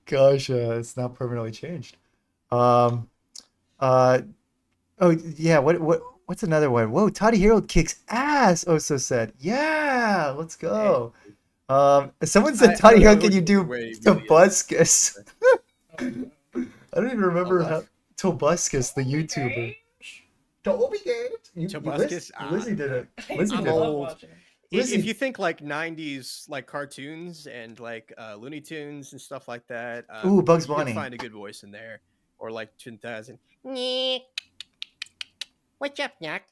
Gosh, it's not permanently changed. Um, uh, oh yeah, what's another one? Whoa, Toddy Hero kicks ass. Oh, so sad. Yeah, let's go. Someone said, I Toddy don't Hero, know can you do where he really is. Tobuscus? I don't even remember what? how Tobuscus, the YouTuber. Toby Games. Tobuscus? Lizzie did it. Lizzie I'm did it. old. Lizzie- If you think like 90s like cartoons and like Looney Tunes and stuff like that, Ooh, Bugs you can Bunny. find a good voice in there. Or like 2000. What's up, Knock?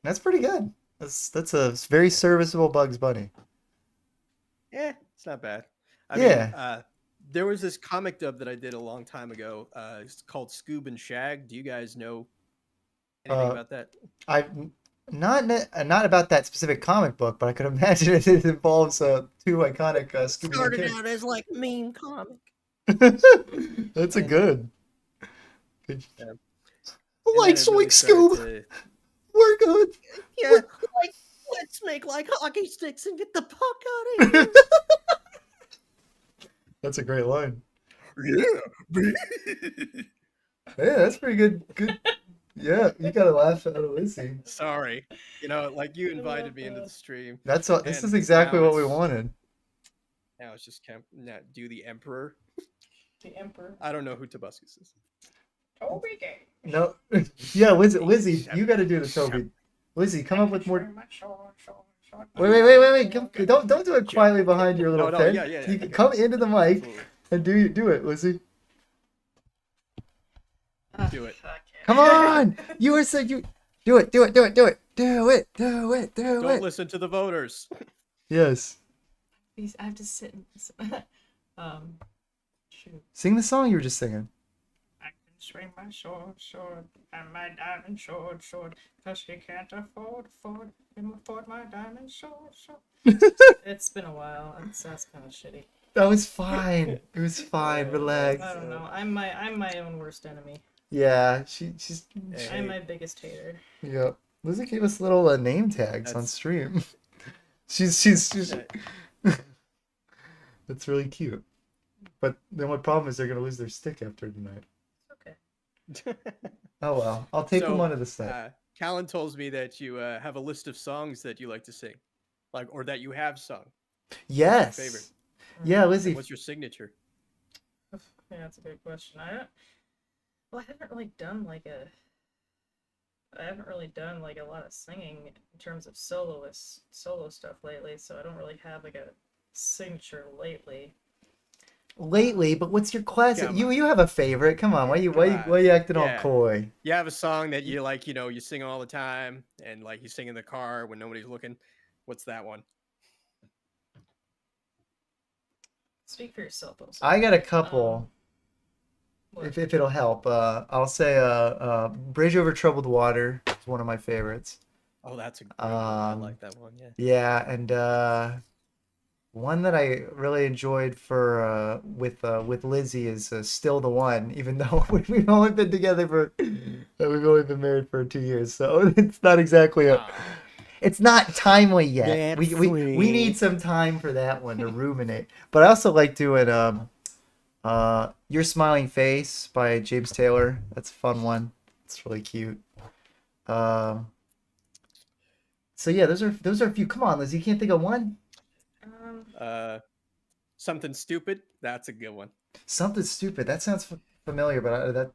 That's pretty good. That's a very serviceable Bugs Bunny. Yeah, it's not bad. I Yeah. mean, there was this comic dub that I did a long time ago. It's called Scoob and Shag. Do you guys know anything about that? I not about that specific comic book, but I could imagine it involves two iconic Scooby Started Doo out as like meme comic. kids. That's a good. Good. Yeah. I like Soink Scoob. We're good. Yeah, like let's make like hockey sticks and get the puck out of here. That's a great line. Yeah. Yeah, that's pretty good. Good. Yeah, you got to laugh out of Lizzie. Sorry. Like you invited me into the stream. That's what. This And is exactly now what we it's- wanted. Now it's just do the Emperor. The Emperor. I don't know who Tobuscus is. Toby Games. No. Yeah, Lizzie, you got to do the Toby. Lizzie, come up with more. Wait. Don't do it quietly behind your little No, tent. yeah. You can come into the mic and do it, Lizzie. Do it. Come on! You were said you do it. Don't It. listen to the voters. Yes. These I have to sit and shoot. Sing the song you were just singing. I can swing my sword, and my diamond sword, cause he can't afford my diamond sword. It's been a while. That's kind of shitty. That was fine. It was fine. Relax. I don't know. I'm my own worst enemy. Yeah, she's. I'm my biggest hater. Yep. Lizzie gave us little name tags on That's- stream. she's. That's really cute. But then what problem is they're gonna lose their stick after tonight? Okay. Oh well, I'll take them So, onto the set. Callan tells me that you have a list of songs that you like to sing, or that you have sung. Yes. favorite? Yeah, Lizzie. What's your signature? Yeah, that's a good question. I haven't really done like a lot of singing in terms of solo stuff lately, so I don't really have like a signature lately. Lately, but what's your classic? Come You have a favorite? Come on, why you acting all Yeah. coy? You have a song that you like, you sing all the time, and like you sing in the car when nobody's looking. What's that one? Speak for yourself, also. I got a couple. What? If it'll help, I'll say "Bridge Over Troubled Water" is one of my favorites. Oh, that's a great one. I Um, like that one. Yeah. Yeah, and one that I really enjoyed for with Lizzie is "Still the One," even though we've only been together for we've only been married for 2 years, so it's not exactly it's not timely yet. We need some time for that one to ruminate. But I also like doing "Your Smiling Face" by James Taylor. That's a fun one. It's really cute. So yeah, those are a few. Come on, Liz, you can't think of one? Something Stupid. That's a good one. Something Stupid. That sounds familiar, but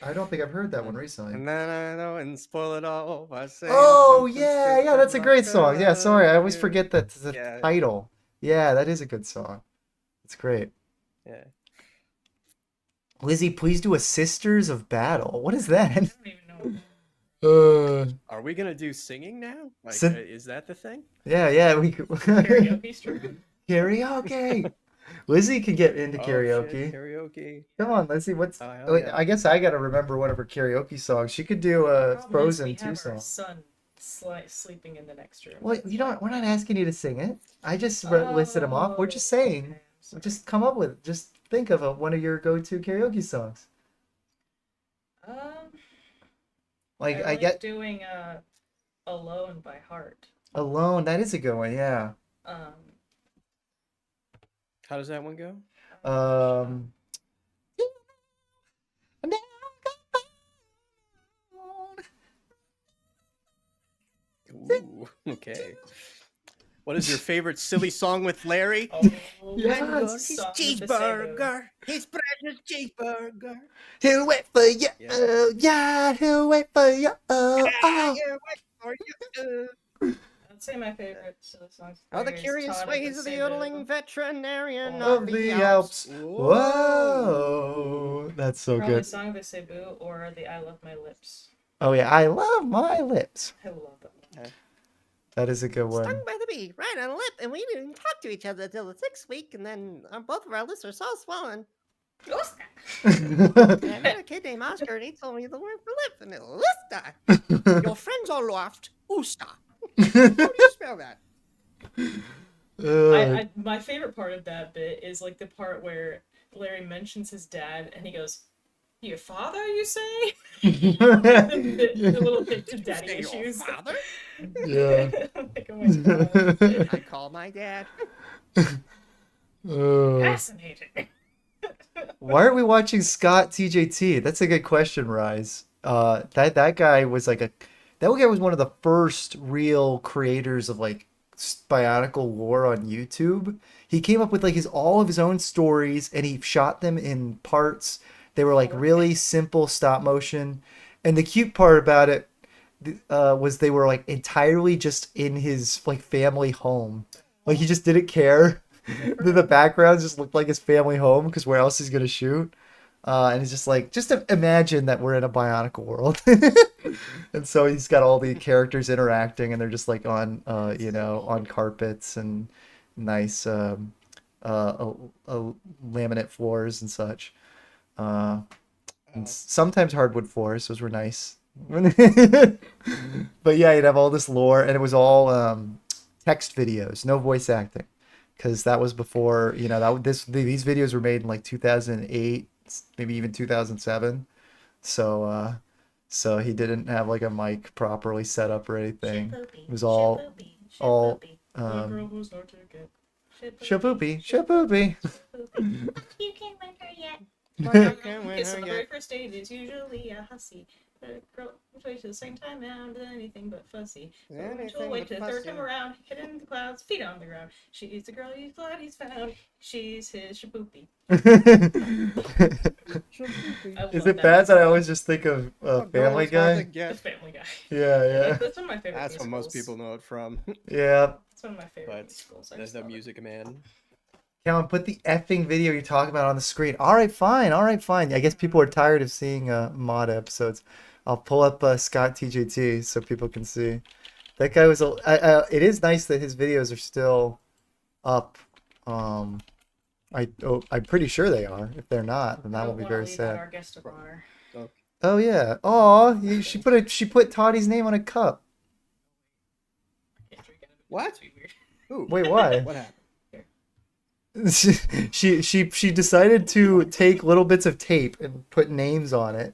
I don't think I've heard that one recently. And then I know and spoil it all by saying Oh something yeah, stupid that's a great like song. Yeah, sorry, I always you. forget that the Yeah, title. Yeah, that is a good song. It's great. yeah. Lizzie, please do a Sisters of Battle. What is that? I don't even know. Are we gonna do singing now? Like, Sin- is that the thing? yeah, we could Karaoke stream. karaoke. Lizzie could get into Oh, karaoke. shit, karaoke. Come on, Lizzie. What's? Oh, hell Wait, yeah. I guess I gotta remember one of her karaoke songs. She could do a Problem is Frozen we 2 have our song. son sleeping in the next room. Well, That's you don't. We're not asking you to sing it. I just why. listed them off. We're just saying. Okay, I'm sorry. Just come up with. Just think of one of your go-to karaoke songs. Um, Like I I like get doing "Alone" by Heart. Alone. That is a good one. Yeah. Um, How does that one go? Um. Ooh, okay. What is your favorite silly song with Larry? oh, Yes. his cheeseburger. His precious cheeseburger. He'll wait for you. Yeah. Oh, yeah, he'll wait for you. Oh, oh. I'd say my favorite silly songs. Oh, the is curious Todd ways of the Sabu. yodeling veterinarian Oh, Of the Alps. Whoa. That's so Probably good. Song of the Cebu or the I Love My Lips. Oh, yeah. I love my lips. I love that one. That is a good Stung one. by the bee, right on the lip, and we didn't talk to each other until the 6th week, and then both of our lips are so swollen. And I met a kid named Oscar, and he told me the word for lip, and it was Usta. Your friends are loft, Usta. How do you spell that? My favorite part of that bit is like the part where Larry mentions his dad and he goes, "Your father, you say?" the little hint of daddy Say your issues. father? Yeah. Like, oh my god. I call my dad. Fascinating. Why are we watching Scott TJT? That's a good question, Rise. That guy was like that guy was one of the first real creators of like Bionicle lore on YouTube. He came up with like all of his own stories and he shot them in parts. They were like really simple stop motion. And the cute part about it was they were like entirely just in his like family home. Like he just didn't care. The backgrounds just looked like his family home because where else he's gonna shoot? And it's just like, just imagine that we're in a Bionicle world. And so he's got all the characters interacting, and they're just like on, on carpets and nice laminate floors and such. And sometimes hardwood floors, those were nice. But yeah, you'd have all this lore, and it was all text videos, no voice acting, because that was before, these videos were made in like 2008, maybe even 2007. So he didn't have like a mic properly set up or anything. It was all Little um girl who's hard to get. shaboopy, shaboopy. You can't win her yet. Can't win Kiss her on the yet. very first date is usually a hussy. The girl plays at the same time around than anything but fussy. So Anything she'll wait but to the third fussy. time around, hidden in the clouds, feet on the ground. She's the girl he's glad he's found. She's his shaboopy. Is it bad that I always just think of Family Guy? The Family Guy. Yeah, That's one of my favorite That's what most musicals. people know it from. yeah. It's one of my favorite But musicals. I there's just the love it. Music Man. Callan, put the effing video you're talking about on the screen. All right, fine. All right, fine. I guess people are tired of seeing mod episodes. I'll pull up Scott TJT so people can see. That guy was. It is nice that his videos are still up. I'm pretty sure they are. If they're not, then that will be Wanna very leave out sad. our guest of honor. Oh yeah. Oh, she put Toddy's name on a cup. Can't drink it. What? It's weird. Ooh, Wait, why? what happened? She decided to take little bits of tape and put names on it,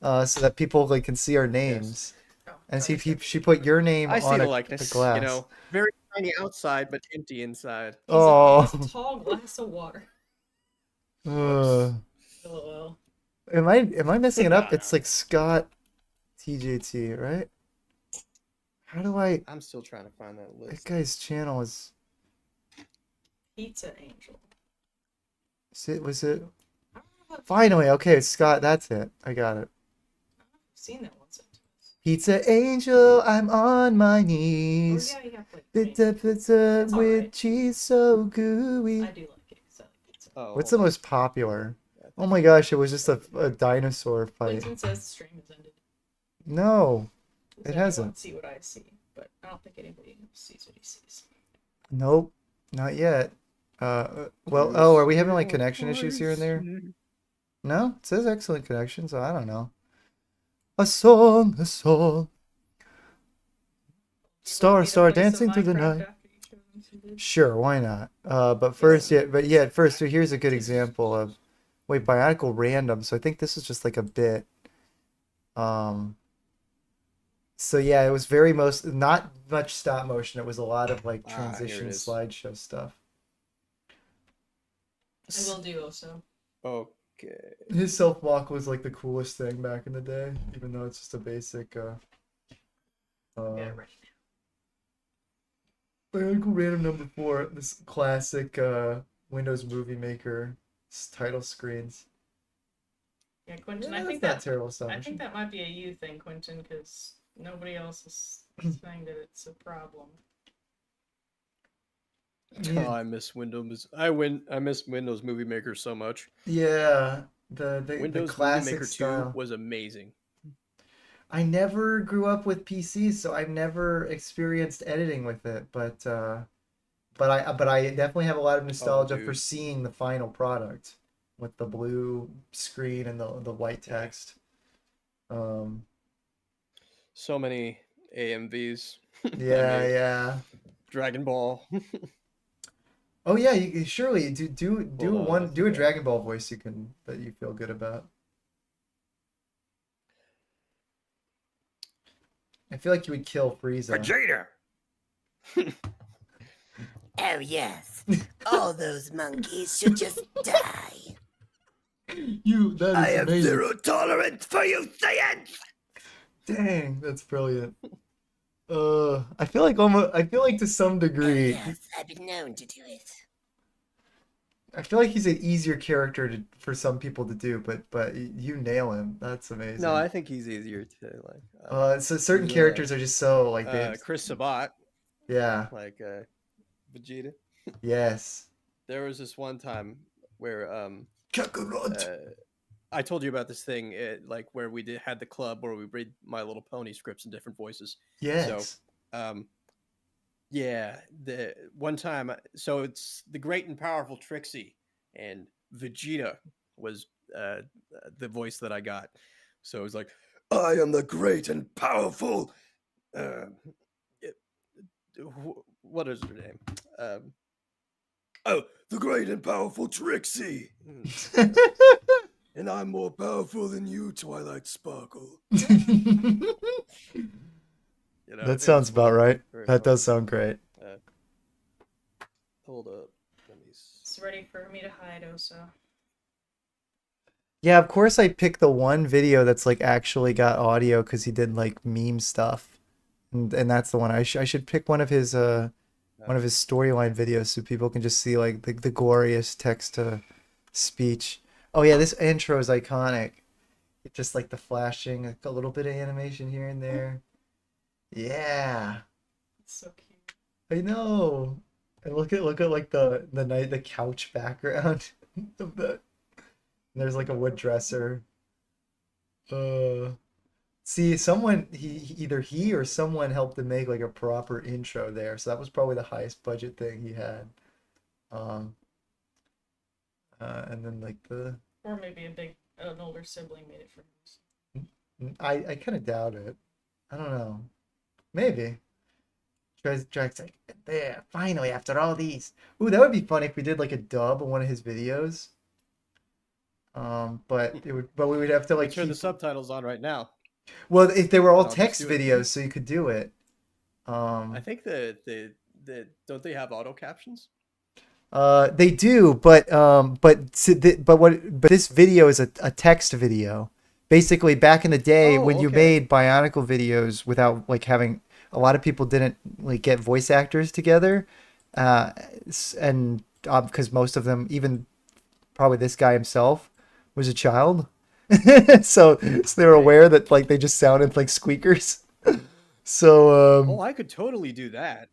so that people like can see our names. Oh, And sorry, she put your name I see on the a likeness. glass. Very tiny outside, but empty inside. Oh. He's a tall glass of water. Uh, LOL. am I messing it up? It's like Scott TJT, right? How do I? I'm still trying to find that That list. guy's channel is. Pizza Angel. Was it? I don't know Finally, okay, Scott, that's it. I got it. I've seen that once or twice. Pizza Angel, I'm on my Oh knees. yeah, you have played. Pizza It's with alright. cheese so gooey. I do like it 'cause I like pizza. Oh, What's hold the on. most popular? Oh my gosh, it was just a dinosaur fight. Clinton says the stream has ended. No, Does it anyone hasn't. see what I see? But I don't think anybody sees what he sees. Nope, not yet. Well, oh, are we having like connection issues here and there? No, it says excellent connection, so I don't know. A song, a song. Star, star, dancing through the night. Sure, why not? But first, first, so here's a good example of, wait, Bionicle random. So I think this is just like a bit. So yeah, it was very not much stop motion. It was a lot of like Here it transition is. slideshow stuff. I will do also. Okay. His self walk was like the coolest thing back in the day, even though it's just a basic. Yeah, right. Bionicle random number 4. This classic Windows Movie Maker title screens. Yeah, Quentin. Yeah, I think that's not that terrible stop I motion. think that might be a you thing, Quentin, because nobody else is saying that it's a problem. Oh, I miss Windows. I miss Windows Movie Maker so much. Yeah, the Windows classic Movie Maker style. 2 was amazing. I never grew up with PCs, so I've never experienced editing with it. But I definitely have a lot of nostalgia for dude. seeing the final product with the blue screen and the white text. So many AMVs. Yeah, made. yeah. Dragon Ball. Oh yeah, you surely do Hold on, I do a think I- Dragon Ball voice that you feel good about. I feel like you would kill Frieza. Vegeta! Oh, yes. All those monkeys should just die. That is amazing. tolerance for you, Saiyans! Dang, that's brilliant. I feel like to some degree, Yes, I've been known to do it. I feel like he's an easier character for some people to do, but you nail him. That's amazing. No, I think he's easier to like. So certain he's, characters are just so like Chris Sabat, yeah, like Vegeta. yes. There was this one time where Kakarot. I told you about this thing, like where we had the club where we read My Little Pony scripts in different voices. Yes. So, yeah, the one time, so it's the great and powerful Trixie, and Vegeta was the voice that I got. So it was like, I am the great and powerful. what is her name? Oh, the great and powerful Trixie. And I'm more powerful than you, Twilight Sparkle. You know, That sounds about right. very That does funny. sound great. Hold up. Let me It's ready for me to hide, Oso. Yeah, of course I picked the one video that's like actually got audio because he did like meme stuff, and that's the one I should pick one of his storyline videos so people can just see like the glorious text to speech. Oh yeah, this intro is iconic. It's just like the flashing, like a little bit of animation here and there. Yeah, It's so cute. I know. And look at like the couch background of that. And there's like a wood dresser. See, either he or someone helped to make like a proper intro there, so that was probably the highest budget thing he had. And then like Or maybe an older sibling made it for him. I kind of doubt it. I don't know. Maybe. Drake's like, there, finally, after all these. Ooh, that would be funny if we did like a dub of one of his videos. But we would have to like turn the subtitles on right now. Well, if they were all I'll just text do it. videos, so you could do it. I think the don't they have auto captions? They do, but this video is a text video. Basically, back in the day when you okay. made Bionicle videos without like having a lot of people didn't like get voice actors together, and because most of them, even probably this guy himself, was a child. So they're aware that like they just sounded like squeakers. So Oh, I could totally do that.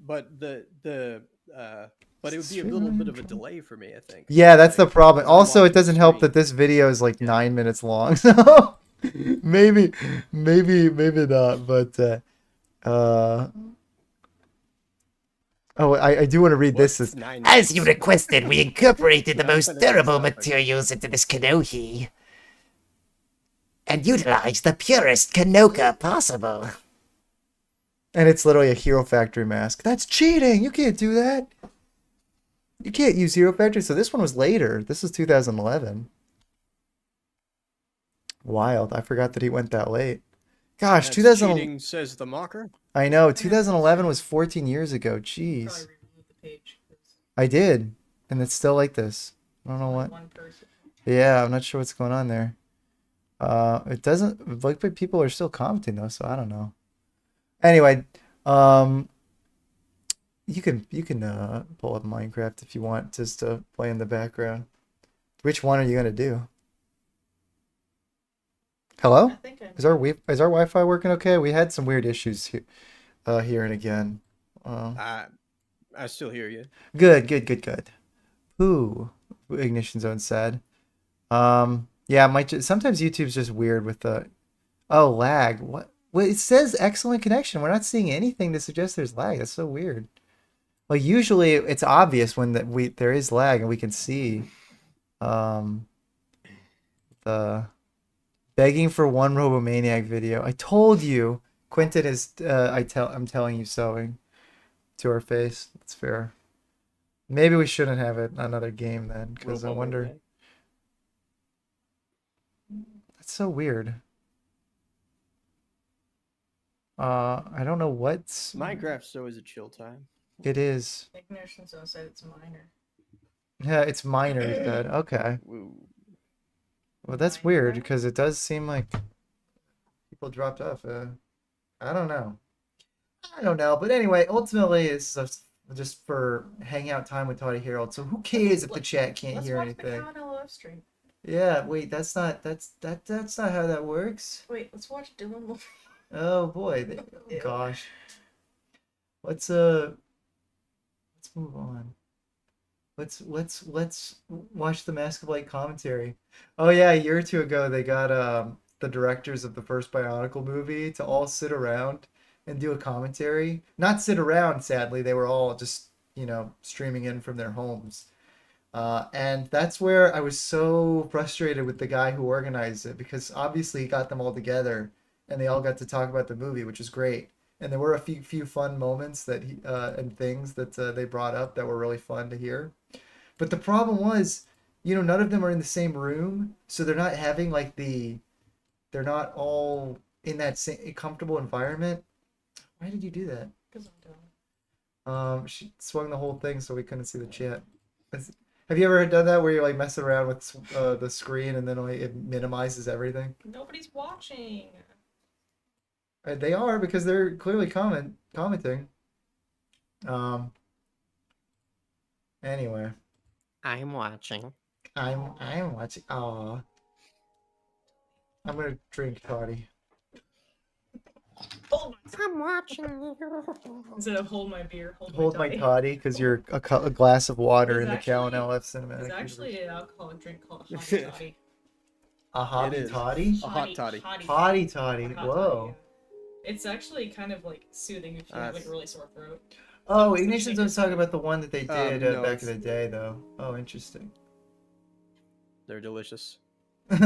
But but it would be a little bit of a delay for me, I think. yeah, that's the Like, problem. 'cause I'm Also, it watching the doesn't help stream. that this video is like Yeah. 9 minutes long. So maybe not. But oh, I do want to read this. What's As 9 As you minutes? requested, we incorporated the Yeah, I'm most finishing durable stuff, I guess. materials into this kanohi and utilized the purest kanoka possible. and it's literally a Hero Factory mask. That's cheating. You can't do that. You can't use Hero Factory. So this one was later. This is 2011. Wild. I forgot that he went that late. Gosh, That's 2000. cheating, says the mocker. I know. 2011 was 14 years ago. Jeez. Probably remove the page. 'Cause I did, and it's still like this. I don't know only what. one person. Yeah, I'm not sure what's going on there. It doesn't look like people are still commenting though, so I don't know. Anyway, you can pull up Minecraft if you want just to play in the background. Which one are you gonna do? Hello? I think I Is our Wi-Fi working okay? We had some weird issues here and again. I still hear you. Good. Ooh, Ignition Zone said. Yeah, sometimes YouTube's just weird with the lag. What? Well, it says excellent connection. We're not seeing anything to suggest there's lag. That's so weird. Like usually it's obvious when there is lag and we can see the begging for one Robomaniac video. I told you, Quentin is I'm telling you sewing to our face. That's fair. Maybe we shouldn't have another game then, because I wonder. That's so weird. I don't know what's Minecraft's always a chill time. it is. Ignition Zone said it's minor. Yeah, it's minor, he said. Okay. Woo. Well, that's weird because it does seem like people dropped off. I don't know. But anyway, ultimately, it's just for hangout time with Toddy Harold. So who cares if the chat can't Let's hear watch anything? the CallanLoF stream. Yeah, wait, that's not how that works. Wait, let's watch Dylan. Oh boy, Ew. gosh. Let's move on. Let's watch the Mask of Light commentary. Oh yeah, a year or two ago they got the directors of the first Bionicle movie to all sit around and do a commentary. Not sit around, sadly. They were all just, streaming in from their homes. And that's where I was so frustrated with the guy who organized it, because obviously he got them all together and they all got to talk about the movie, which is great. And there were a few fun moments that and things that they brought up that were really fun to hear. But the problem was, none of them are in the same room, so they're not having they're not all in that same comfortable environment. Why did you do that? Because I'm done. She swung the whole thing so we couldn't see the chat. Have you ever done that where you're messing around with the screen and then it minimizes everything? Nobody's watching. They are, because they're clearly commenting. Anyway, I'm watching. I'm watching. Aw, I'm gonna drink toddy. I'm watching. Instead of hold my beer, Hold my toddy. toddy, because you're a glass of water in the There's actually- CallanLoF cinematic. It's universe. actually an alcoholic drink called hottie toddy. A hobby is. toddy. A hot toddy. Hottie toddy. Hot Whoa. toddy, yeah. It's actually kind of soothing if you have a really sore throat. Oh, It's the Ignition's biggest talking about the one that they did no, back in it's- the day, though. Oh, interesting. They're delicious.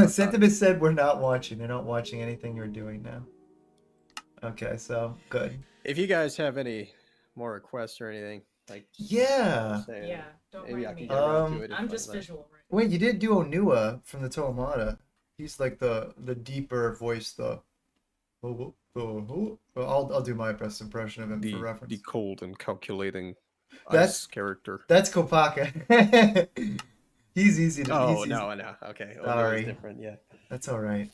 Sentiment said we're not watching. They're not watching anything you're doing now. Okay, so good. If you guys have any more requests or anything, Yeah. say, Yeah, don't maybe I mind can me. get around to it. I'm if just I'm, visual right Wait, you did do Onua from the Toamata. He's like the deeper voice, I'll do my best impression of him for reference. The cold and calculating That's- ice character. That's Kopaka. He's easy to. Oh he's easy. no, okay. Oh, Sorry. that was different. Yeah. That's all right.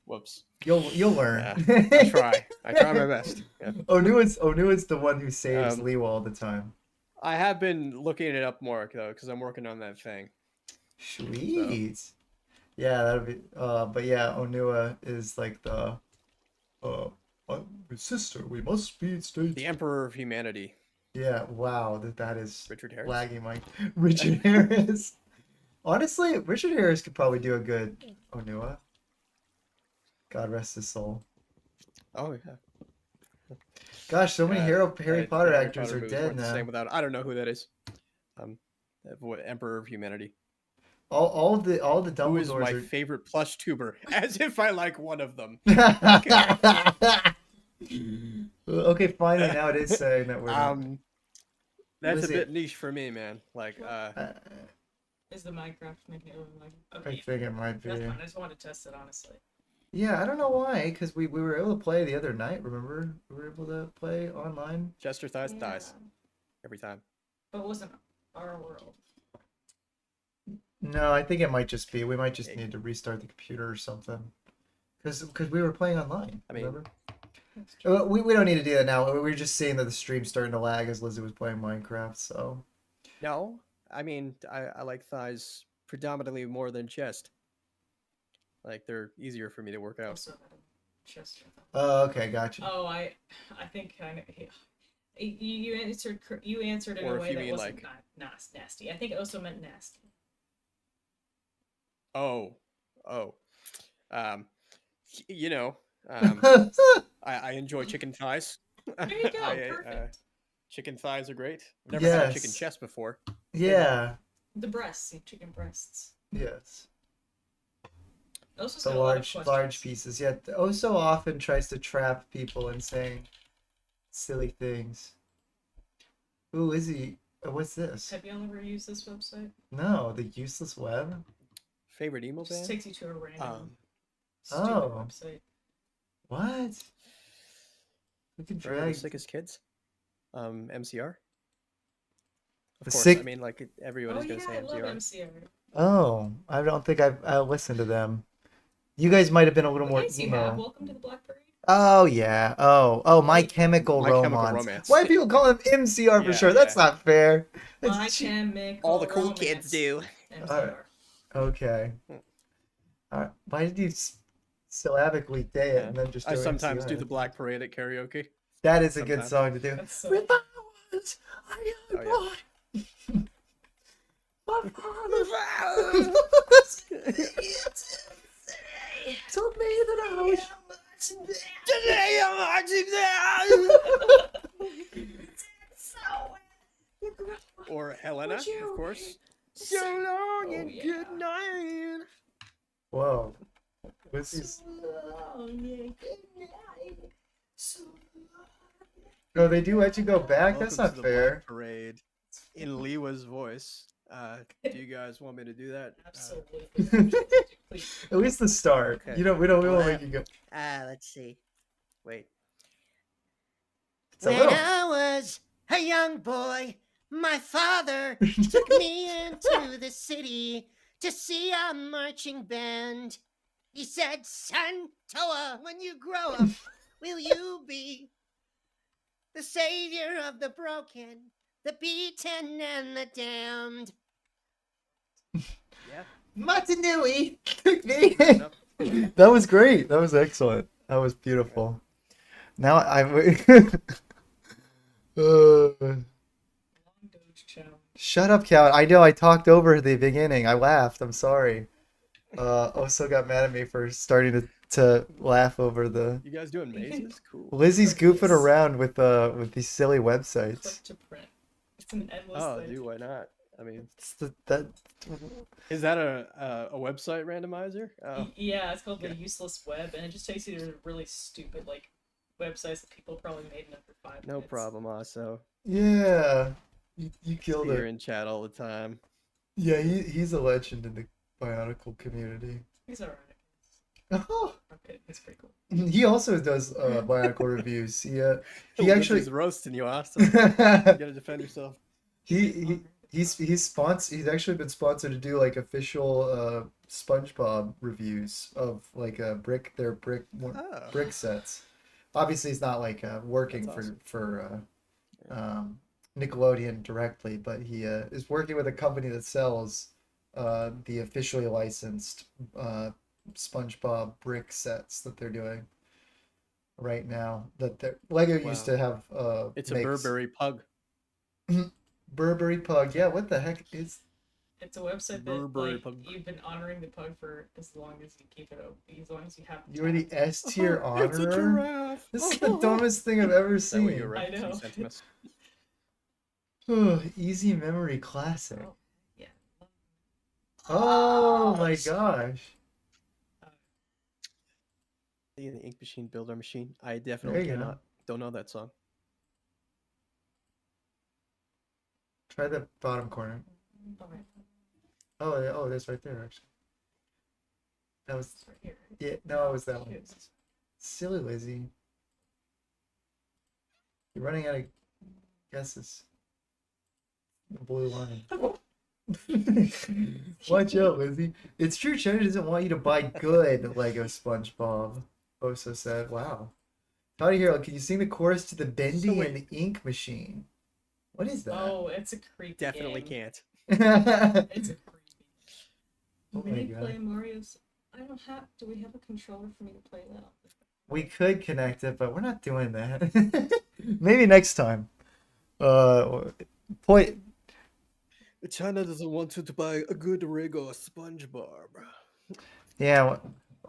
Whoops. You'll learn. Yeah, I try. I try my best. Yeah. Onua's the one who saves Um, LEWA all the time. I have been looking it up more though, because I'm working on that thing. Sweet. Yeah, that'd be. But yeah, Onua is like the. My sister, we must speed stage. The Emperor of Humanity, Yeah, wow, that is Richard Harris. laggy, Mike. Richard Harris. Honestly, Richard Harris could probably do a good Onua. God rest his soul. Oh yeah. Gosh, so many Harry The Potter Harry actors Potter are movies dead weren't the now. same without. I don't know who that is. Emperor of Humanity. All the Who is Dumbledores my are. favorite plush tuber? As if I like one of them. Okay, finally now it is saying that we're not. That's Was a it- bit niche for me, man. Like, Is the Minecraft making it like? I Okay, think it might be. that's fine. I just wanted to test it honestly. Yeah, I don't know why, because we were able to play the other night, remember? We were able to play online. Chester thighs dies Yeah. every time. But it wasn't our world. No, I think it might just be. We might just Hey. need to restart the computer or something. Because we were playing online, I mean- remember? We don't need to do that now. We were just seeing that the stream's starting to lag as Lizzie was playing Minecraft, so. No, I mean, I like thighs predominantly more than chest. Like, they're easier for me to work out. Also, Chester. Oh, okay, gotcha. Oh, I think I know. You answered in Or a if way you that mean, wasn't like- nasty. I think it also meant nasty. Oh. You know, I enjoy chicken thighs. There you go. I, Perfect. chicken thighs are great. I've never had a chicken Yes. chest before. Yeah, The breasts, chicken breasts. yes. Those So large pieces. Yeah, oh so often tries to trap people in saying silly things. Ooh, is he? What's this? Have you all ever used this website? No, the useless web. Favorite emo It just band? takes you to a random stupid Oh. website. What? We could Remember drag. the sickest kids? MCR. Of The course, sick- I mean, like Oh everybody's yeah, gonna say I love MCR. MCR. Oh, I don't think I've listened to them. You guys might have been a little more Yes, you have. emo. Welcome to the Black Parade. Oh yeah. Oh, My Chemical My Chemical Romance. Romance. Why do people call him MCR for Yeah, sure? That's yeah. not fair. It's My cheap. Chemical All the cool Romance. kids do. MCR. Okay. Why did you syllabically say it Yeah. and then just I do sometimes do MCR? the Black Parade at karaoke. That is a good sometimes. song to do. That's so. If I was a young Oh, boy, my father told me that I was. Or Helena, of course. So long and good night. Whoa. What's these? No, they do let you go back. That's not fair. Parade in LEWA's voice. Do you guys want me to do that? Absolutely. Please. At least the start. Okay. You know, we won't make you go. Let's see. Wait. It's a When little. I was a young boy, my father took me into the city to see a marching band. He said, "Son, Toa, when you grow up, will you be the savior of the broken, the beaten, and the damned?" Yeah. Matanui took me. Enough. That was great. That was excellent. That was beautiful. Now I'm. Long Doge challenge. Shut up, Cal. I know I talked over the beginning. I laughed. I'm sorry. Oso got mad at me for starting to laugh over the. You guys doing mazes? Cool. Lizzie's goofing around with these silly websites. Click to print. It's an endless Oh, thing. dude, why not? I mean, It's that. is that a website randomizer? Oh, Yeah, it's called the Okay. Useless Web, and it just takes you to really stupid like websites that people probably made in under 5 no minutes. problem, also. Yeah, you killed You're it. in chat all the time. Yeah, he's a legend in the Bionicle community. He's alright. Oh, Okay, it's pretty cool. he also does Bionicle reviews. He He's actually roasting you, Austin. You gotta defend yourself. he's actually been sponsored to do like official SpongeBob reviews of like their brick Oh. sets. Obviously, he's not like working That's awesome. for Nickelodeon directly, but he is working with a company that sells the officially licensed SpongeBob brick sets that they're doing right now. Lego used Wow. to have It's a makes Burberry pug. Burberry pug. Yeah, what the heck is? It's a website that Burberry like pug. you've been honoring the pug for as long as you keep it open, as long as you have. You're the S tier Oh, it's a honorer. giraffe. This is the dumbest thing I've ever Is that what you seen. were I know. Sentimus? Easy memory classic. Oh, yeah. Oh my gosh. The Ink Machine Builder Machine. I definitely you go. don't know that song. Try the bottom corner. Okay. Oh, that's right there actually. That was It's right here. yeah. No, it was that one. Cute. Silly Lizzie. You're running out of guesses. The blue line. Watch out, Lizzie. It's true, Cheddar doesn't want you to buy good Lego SpongeBob. Oso said, wow. Toddy Hero, can you sing the chorus to the Bendy So and the Ink Machine? What is that? Oh, it's a creepy. Definitely game. can't. It's a creepy. Oh my May God. play Mario's. I don't have. Do we have a controller for me to play that? We could connect it, but we're not doing that. Maybe next time. Point. China doesn't want you to buy a good rig or SpongeBob. Yeah,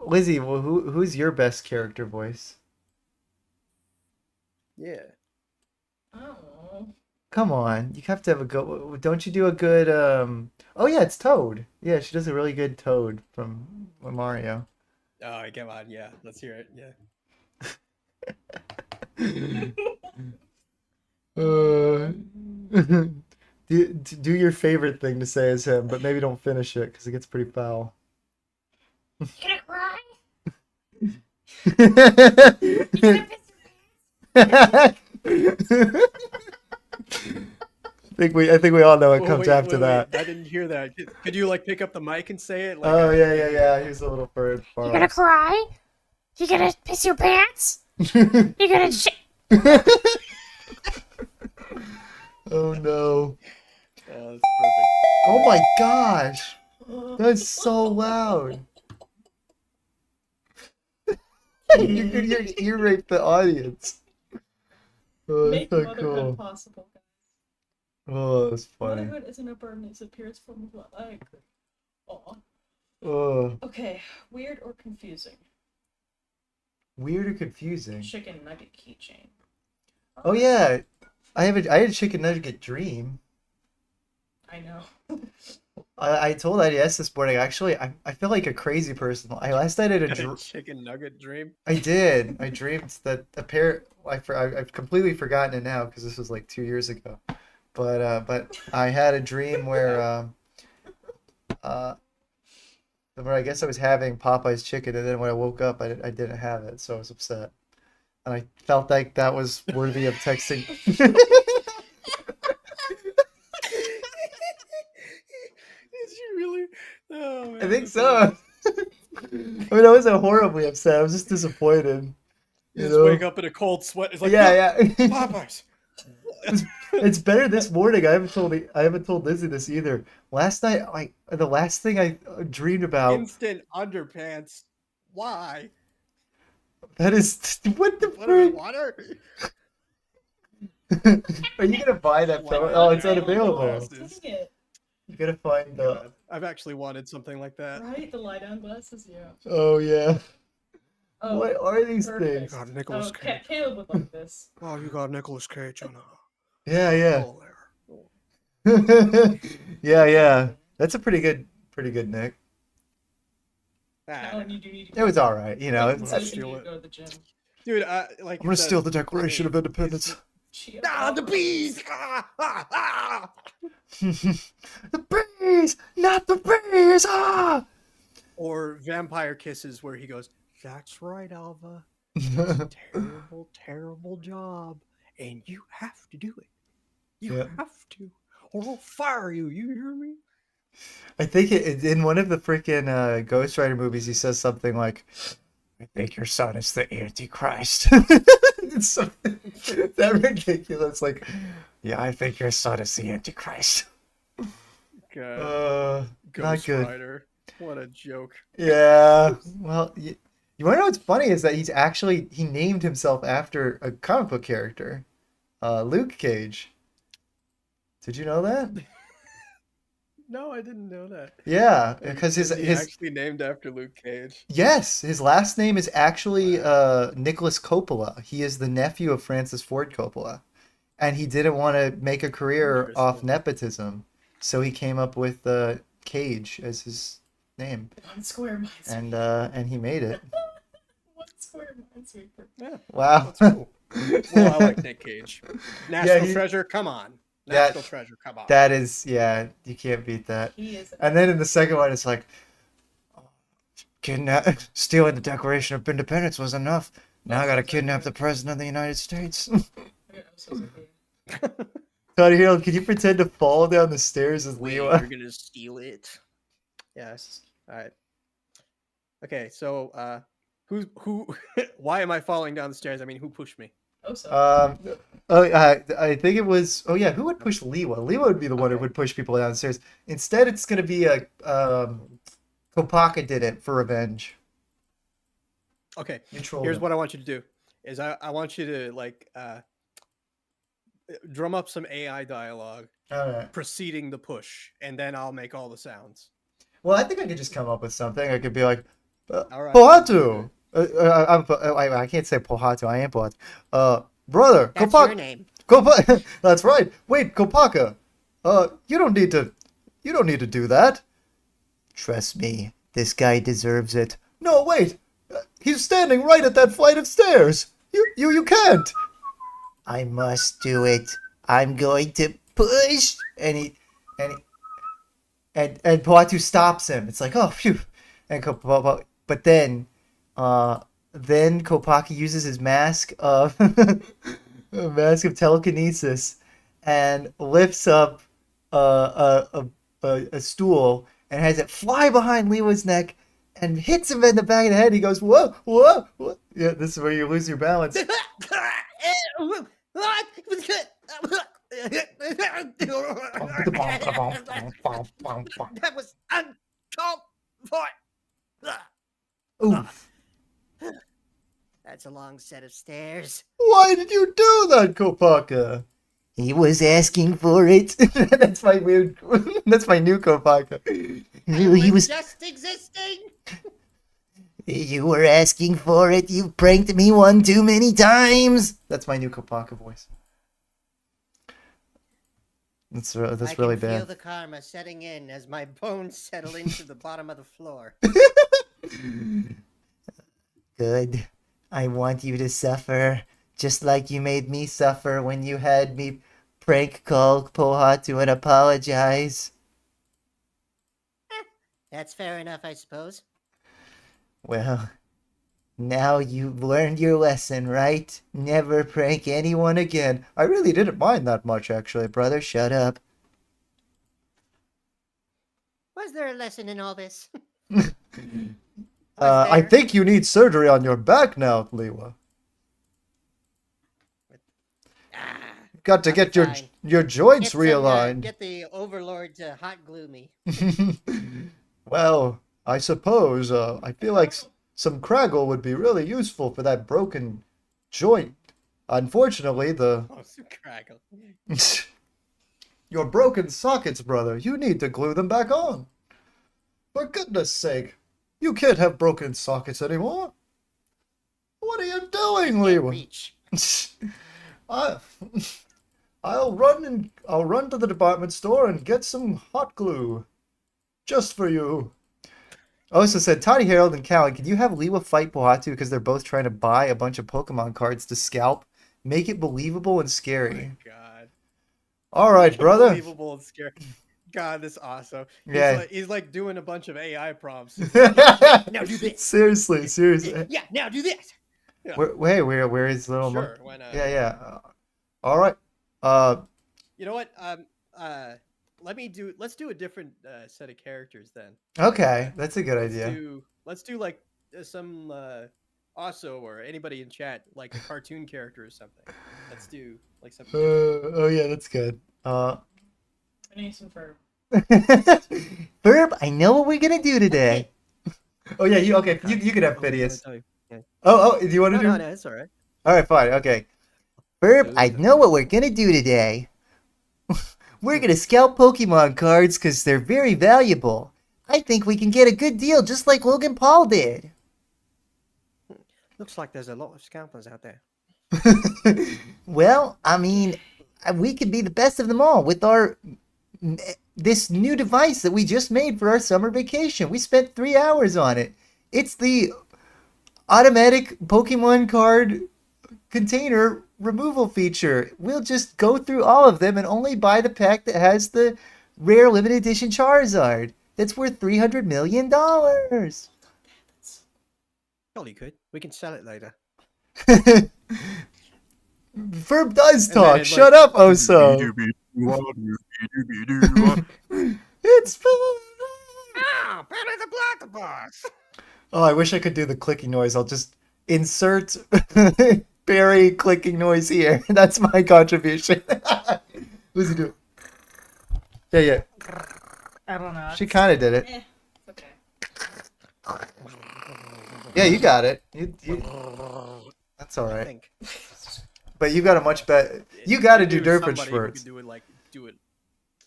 Lizzie. Well, who's your best character voice? Yeah. Oh. Come on, you have to have a good. Don't you do a good? Oh yeah, it's Toad. Yeah, she does a really good Toad from Mario. Oh, come on. Yeah. Let's hear it. Yeah. Do your favorite thing to say as him, but maybe don't finish it because it gets pretty foul. Gonna cry? I think we all know what Oh, comes wait, after wait, that. I didn't hear that. Could you like pick up the mic and say it? Like, Oh yeah. He's a little far You gonna off. cry? You gonna piss your pants? You gonna shit? Oh no. That's perfect. Oh my gosh. That's so loud. You could ear rape the audience. Oh, that's Make so motherhood cool. possible, guys. Oh, that's funny. Motherhood isn't a burden; it's a purest form of love. I agree. Aw. Oh, Okay, weird or confusing? weird or confusing. Chicken nugget keychain. Oh yeah, I had a chicken nugget dream. I know. I told IDS this morning. Actually, I feel like a crazy person. Last night I had a Had a chicken nugget dream. I did. I dreamed that a pair. I've completely forgotten it now because this was like 2 years ago. But I had a dream where I guess I was having Popeye's chicken, and then when I woke up, I didn't have it, so I was upset, and I felt like that was worthy of texting. Did you really? Oh, man, I think that's so. I mean, I wasn't horribly upset. I was just disappointed. You You just know? wake up in a cold sweat. It's like, Yeah. Popeyes. It's better this morning. I haven't told Lizzie this either. Last night, the last thing I dreamed about. Instant underpants. Why? That is what the What are frick? water? Are you gonna buy that Why film? not? Oh, it's Yeah, unavailable. glasses. Dang it! You gotta find the. God, I've actually wanted something like that. Right, the lie-down glasses. Yeah. Oh yeah. Oh, What are these perfect. things? God, Oh, Nicolas Cage. Caleb would like this. Oh, you got Nicolas Cage on a Yeah. roll there. Yeah. That's a pretty good Nick. Ah, Alan, you do need to It was all right. You know. So It's, you steal need to it. go to the gym. dude, like I'm gonna steal the Declaration of Independence. Chia Ah, the flowers. bees! Ah! The bees, not the bees. Ah. or Vampire Kisses, where he goes, That's right, Alva. It's a terrible, terrible job. And you have to do it. You Yeah. have to. Or I'll fire you. You hear me? I think in one of the freaking Ghost Rider movies, he says something like, "I think your son is the Antichrist." It's something that ridiculous. Like, yeah, I think your son is the Antichrist. Not Ghost good. Rider. What a joke. Yeah. Well, you want to know what's funny is that he named himself after a comic book character, Luke Cage. Did you know that? No, I didn't know that. Yeah, because Is he his actually named after Luke Cage? yes, his last name is actually Nicholas Coppola. He is the nephew of Francis Ford Coppola, and he didn't want to make a career off Interesting. nepotism, so he came up with Cage as his name, One square minesweeper. and he made it. One square minesweeper. Yeah, Wow. that's cool. Well, I like Nick Cage. National he- Treasure, come on. That- National Treasure, come on. That is, yeah, you can't beat that. He is. And then in the second one, it's like, stealing the Declaration of Independence was enough. Now I gotta kidnap the President of the United States. Tony Harold, can you pretend to fall down the stairs as Wait, Lewa? you're gonna steal it. Yes. All right. Okay, so who? Why am I falling down the stairs? I mean, who pushed me? Oh, so. I think it was. Oh yeah, who would push Lewa? Lewa would be the one who would push people downstairs. Instead, it's gonna be a Kopaka did it for revenge. Okay. You trolled Here's him. what I want you to do: is I want you to like drum up some AI dialogue All right. preceding the push, and then I'll make all the sounds. Well, I think I could just come up with something. I could be like, All right. Pohatu. I can't say Pohatu. I am Pohatu. Brother, That's Kopaka. your name. That's right. Wait, Kopaka. You don't need to do that. Trust me, this guy deserves it. No, wait. He's standing right at that flight of stairs. You can't. I must do it. I'm going to push. And Pohatu stops him. It's like, oh, phew. And but then Kopaka uses his mask of telekinesis and lifts up a stool and has it fly behind Lewa's neck and hits him in the back of the head. He goes, whoa, whoa, whoa. Yeah, this is where you lose your balance. That was uncalled for. Oof. That's a long set of stairs. Why did you do that, Kopaka? He was asking for it. That's my weird. That's my new Kopaka. He was just existing. You were asking for it. You pranked me one too many times. That's my new Kopaka voice. That's I really can feel bad. the karma setting in as my bones settle into the bottom of the floor. Good. I want you to suffer, just like you made me suffer when you had me prank call Pohatu and apologize. That's fair enough, I suppose. Well, now you've learned your lesson, right? Never prank anyone again. I really didn't mind that much, actually, brother. Shut up. Was there a lesson in all this? I think you need surgery on your back now, Lewa. Got to I'll get be fine. your joints Get some, realigned. get the overlord to hot glue me. Well, I suppose I feel like some Craggle would be really useful for that broken joint. Unfortunately, Oh, some crackle. your broken sockets, brother, you need to glue them back on. For goodness sake, you can't have broken sockets anymore. What are you doing, Can't Lewa? reach. I'll run to the department store and get some hot glue. Just for you. Also said, Toddy Harold and Callan, can you have Lewa fight Pohatu because they're both trying to buy a bunch of Pokemon cards to scalp? Make it believable and Oh scary. my God. All right, brother. Unbelievable and scary. God, this is awesome. Yeah. He's like doing a bunch of AI prompts. Now do this. Seriously. Yeah, now do this. Yeah. Where is little Sure, why not? Yeah. All right. You know what? Let's do a different set of characters then. Okay, that's a good idea. Let's do like some also or anybody in chat like a cartoon character or something. Let's do like something. Oh yeah, that's good. I need some for Ferb, I know what we're gonna do today. Oh yeah, you okay? You could have Oh, what was I Phineas. gonna tell you? Yeah. Oh, do you want to No, do? no, no, it's all right. All right, fine. Okay. Ferb, Do I the know what we're gonna do today. We're gonna scout Pokemon cards because they're very valuable. I think we can get a good deal just like Logan Paul did. Looks like there's a lot of scalpers out there. Well, I mean, we could be the best of them all with our this new device that we just made for our summer vacation. We spent 3 hours on it. It's the automatic Pokemon card container removal feature. We'll just go through all of them and only buy the pack that has the rare limited edition Charizard. That's worth $300 million. Surely could. We can sell it later. Verb does And then talk. it, Shut like, up, Oso. It's fun. Ah, better the Blackaboss! Oh, I wish I could do the clicking noise. I'll just insert Barry clicking noise here. That's my contribution. Who's he doing? Yeah. I don't know. She kind of did it. Okay. Yeah, you got it. That's all I right. think. But you got a much better. You got to do Knew somebody who Doofenshmirtz. could do it like do it.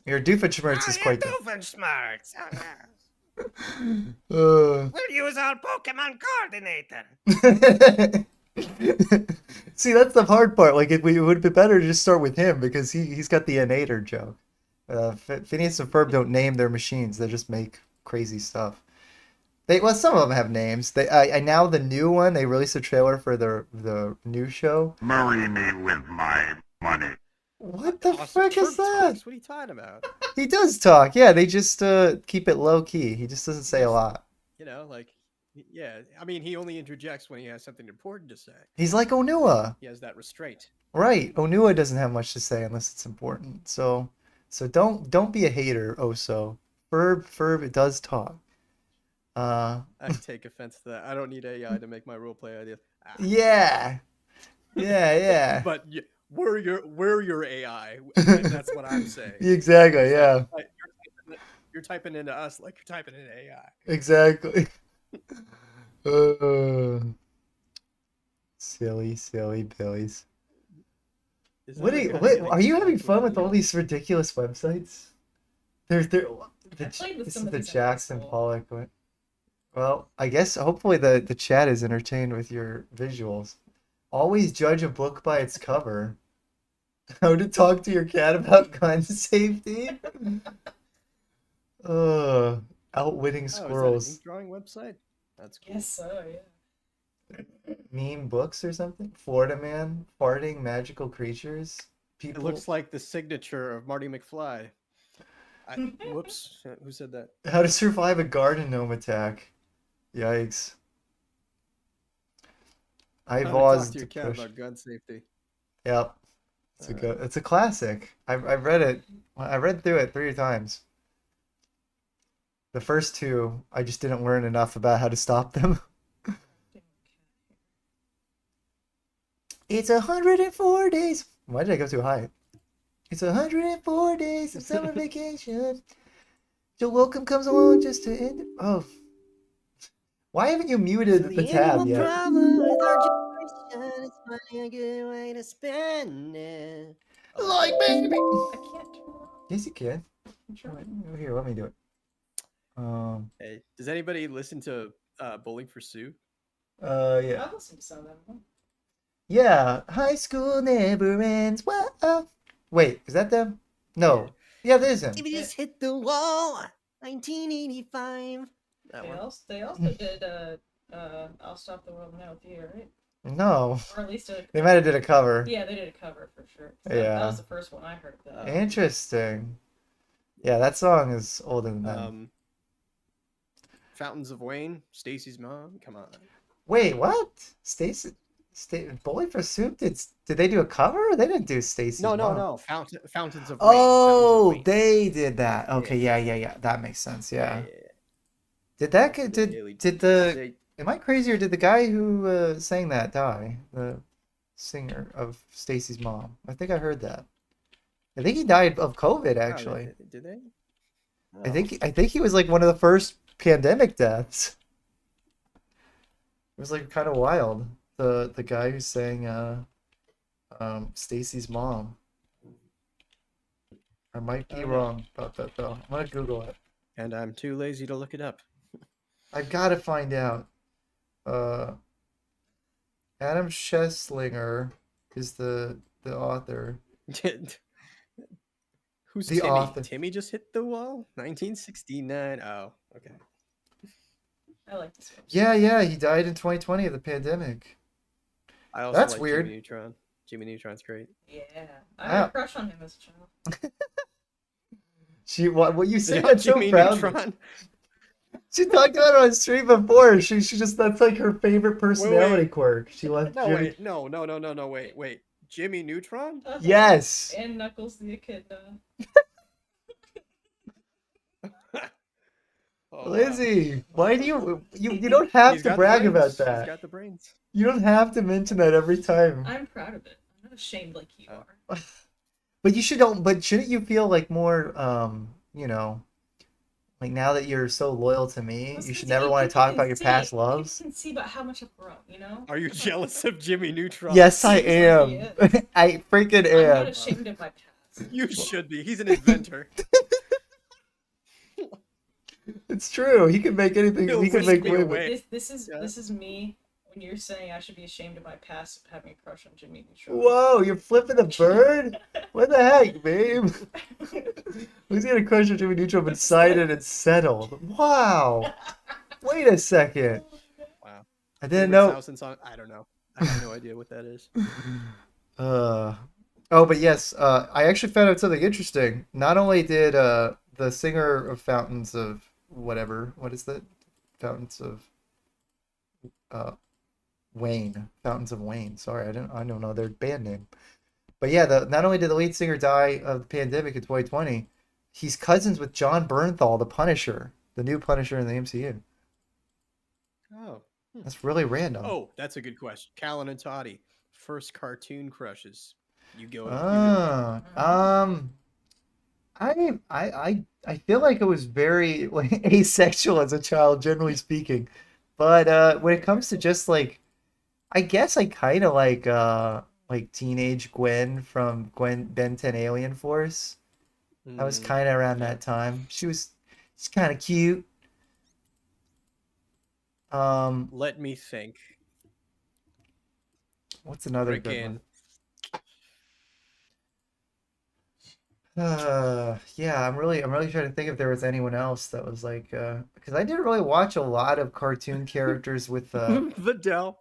Your Doofenshmirtz is quite good. Doofenshmirtz. Uh, We'll use our Pokemon coordinator. See, that's the hard part. Like, it would be better to just start with him because he's got the innator joke. Phineas and Ferb don't name their machines; they just make crazy stuff. Well, some of them have names. I now the new one. They released a trailer for the new show. Marry me with my money. What the Awesome. frick is Ferb that? talks. What are you talking about? He does talk. Yeah, they just keep it low key. He just doesn't say a lot. You know, like yeah. I mean, he only interjects when he has something important to say. He's like Onua. He has that restraint. Right. Onua doesn't have much to say unless it's important. So don't be a hater, Oso. Ferb does talk. I take offense to that. I don't need AI to make my roleplay ideas. Ah. Yeah. Yeah. But we're your AI. And that's what I'm saying. Exactly, yeah. Like, you're typing into us like you're typing into AI. Exactly. Silly billies. Is What that are a you, guy what, getting are you having smacked fun with a all video? these ridiculous websites? They're played with this some is of the these in high Jackson school. Pollock one. Well, I guess hopefully the chat is entertained with your visuals. Always judge a book by its cover. How to talk to your cat about gun safety? Outwitting Oh, is that an squirrels. ink drawing website? That's cool. Yes, so yeah. Meme books or something? Florida man farting magical creatures. It People. looks like the signature of Marty McFly. Whoops. Who said that? How to survive a garden gnome attack. Yikes. How to talk Ivar's to your cat push. about gun safety. Yep. It's a classic. I've read it. I read through it 3 times. The first 2, I just didn't learn enough about how to stop them. It's 104 days. Why did I go too high? It's 104 days of summer vacation. Joe Welcome comes along just to end it. Oh. Why haven't you muted the tab yet? Problem with our generation, it's finding a good way to spend it. Like baby. I can't turn it off. Yes, you can. Here, let me do it. Hey, does anybody listen to Bowling for Soup? Yeah. I'll listen to some of them. Yeah. High school never ends. Whoa. Wait, is that them? No. Yeah, that is him. If you just hit the wall, 1985. That They one. also did I'll Stop the World Now with You, right? No. Or at least They might have did a cover. yeah, they did a cover for sure. So Yeah. That was the first one I heard. Though. Interesting. Yeah, that song is older than that. Fountains of Wayne, Stacy's mom. Come on. Wait, what? Bowling for Soup? Did they do a cover? They didn't do Stacy's No. Mom. Fountains of Wayne. Oh, Fountains of Wayne. they did that. Okay, yeah. That makes sense. Yeah. Did that get They- did the am I crazy or did the guy who sang that die? The singer of Stacy's Mom. I think I heard that. I think he died of COVID Oh, actually. did they? I Oh. think he was like one of the first pandemic deaths. It was like kind of wild. The guy who's saying Stacy's mom. I might be Oh, no. wrong about that though. I'm gonna Google it. And I'm too lazy to look it up. I've got to find out. Uh, Adam Scheslinger is the author. Who's The Timmy? author. Timmy just hit the wall? 1969. Oh, okay. I like this one. Yeah, he died in 2020 of the pandemic. I also That's like weird. Jimmy Neutron. Jimmy Neutron's great. Yeah. I had Wow. a crush on him as a child. What you say Yeah, that so Jimmy proudly. Neutron. She talked about it on stream before. She just that's like her favorite personality quirk. She left No, Jimmy. wait. No, wait. Jimmy Neutron? Yes. And Knuckles the Echidna. Oh, wow. Lizzie, why do you don't have He's to got the brag brains. about He's that. got the brains. You don't have to mention that every time. I'm proud of it. I'm not ashamed like you are. But you should don't. But shouldn't you feel like more, you know, like now that you're so loyal to me, you should never want to talk about your past loves? You can see about how much I've grown, you know? Are you jealous of Jimmy Neutron? Yes, I Seems like am. he is. I freaking I'm not am. ashamed of my past. You should be. He's an inventor. It's true. He can make anything. He'll He can whisk make me way. away. This is Yeah. this is me when you're saying I should be ashamed of my past of having a crush on Jimmy Neutron. Whoa, you're flipping the bird? What the heck, babe? Who's gonna crush on Jimmy Neutron but decided and settled? Wow. Wait a second. Wow. I didn't Favorite know. Thousand song? I don't know. I have no idea what that is. Oh, but yes, I actually found out something interesting. Not only did the singer of Fountains of whatever, what is that? Fountains of Wayne. Fountains of Wayne. Sorry, I don't know their band name. But yeah, not only did the lead singer die of the pandemic in 2020, he's cousins with John Bernthal, the Punisher, the new Punisher in the MCU. Oh. That's really random. Oh, that's a good question. Callan and Toddy, first cartoon crushes. You go. I feel like it was very like, asexual as a child, generally speaking. But when it comes to just like, I guess I kind of like teenage Gwen from Ben 10 Alien Force. I was kind of around that time. She's kind of cute. Let me think. What's another good Frickin' one? Yeah, I'm really trying to think if there was anyone else that was like, because I didn't really watch a lot of cartoon characters with, Videl.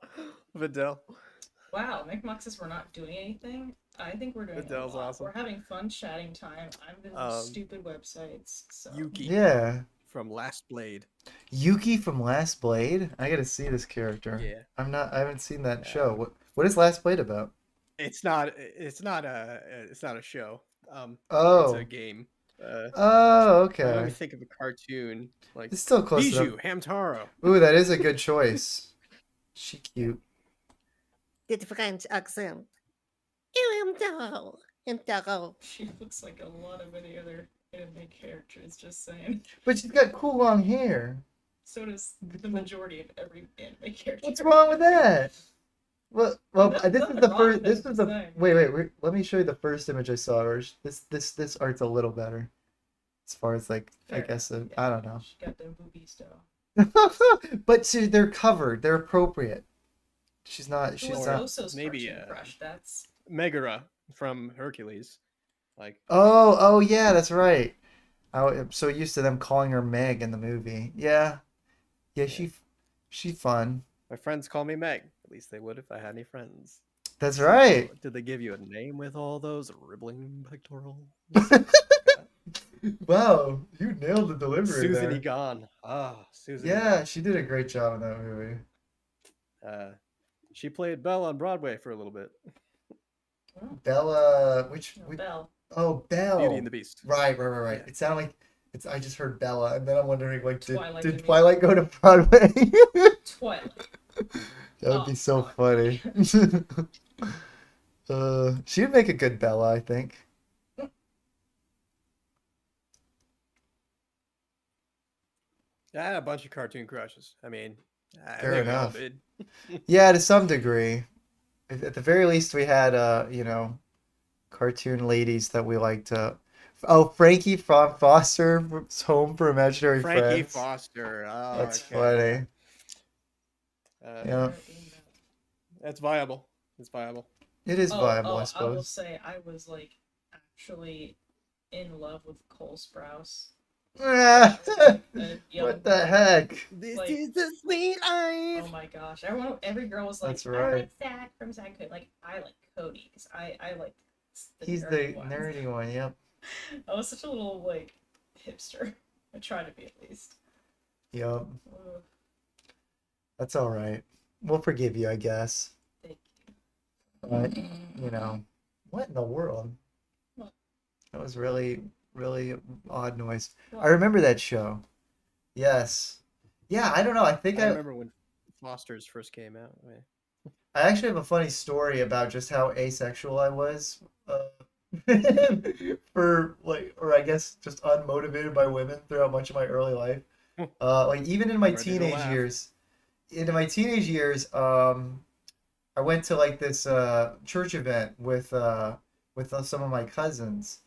Wow, Mick Muxes, we're not doing anything. I think we're doing a Adele's lot. awesome. We're having fun chatting time. I'm visiting stupid websites. So. Yuki yeah, from Last Blade. Yuki from Last Blade. I gotta see this character. Yeah. I haven't seen that show. What is Last Blade about? It's not a show. Oh. It's a game. Oh, Let me okay. think of a cartoon. Like It's still close Bijou, enough. Hamtaro. Ooh, that is a good choice. She cute. Did French accent. Hamtaro. She looks like a lot of any other anime characters, just saying. But she's got cool long hair. So does the majority of every anime character. What's wrong with that? Well, There's this is nothing the wrong first. with This it, was just the. saying. Wait. Let me show you the first image I saw. Where this art's a little better, as far as like I Fair guess enough, I don't know. She got them boobies though. But see, they're covered. They're appropriate. She's not. Who She's was not. Oso's Maybe, cartoon crush? That's Megara from Hercules. Like Oh yeah, that's right. I'm so used to them calling her Meg in the movie. Yeah, she's fun. my friends call me Meg. At least they would if I had any friends. That's right. Did they give you a name with all those ribbling pectorals? Wow, you nailed the delivery Susan there. Egan. Susan. Yeah, she did a great job in that movie. Egan. She played Belle on Broadway for a little bit. Bella, Belle. Oh, Belle. Beauty and the Beast. Right. Yeah. It sounded like I just heard Bella, and then I'm wondering, like, Twilight did movie. Twilight go to Broadway? Twilight. That would be so funny. She'd make a good Bella, I think. I had a bunch of cartoon crushes. I mean, I Fair think we all enough. did. Yeah, to some degree. At the very least, we had cartoon ladies that we liked. Oh, Frankie from Foster's Home for Imaginary Frankie Friends. Foster. Oh, That's okay, funny. Yeah, that's viable. It's viable. it is viable, I I will suppose. say I was like actually in love with Cole Sprouse. Ah, A young what the boy. heck? This Like- is the sweet life. Oh my gosh! Every girl was like, That's I right. like Zach from Zach Code. Like I like Cody because I like He's nerdy the ones. nerdy one. Yep. I was such a little like hipster. I try to be at least. Yep. Ugh, That's all right. We'll forgive you, I guess. thank you. But what in the world? What? That was really, really odd noise. I What? remember that show. Yes. Yeah, I don't know. I think I remember when Foster's first came out. I actually have a funny story about just how asexual I was. Or I guess just unmotivated by women throughout much of my early life. Like even in my Ready to teenage laugh. years, I went to like this church event with some of my cousins,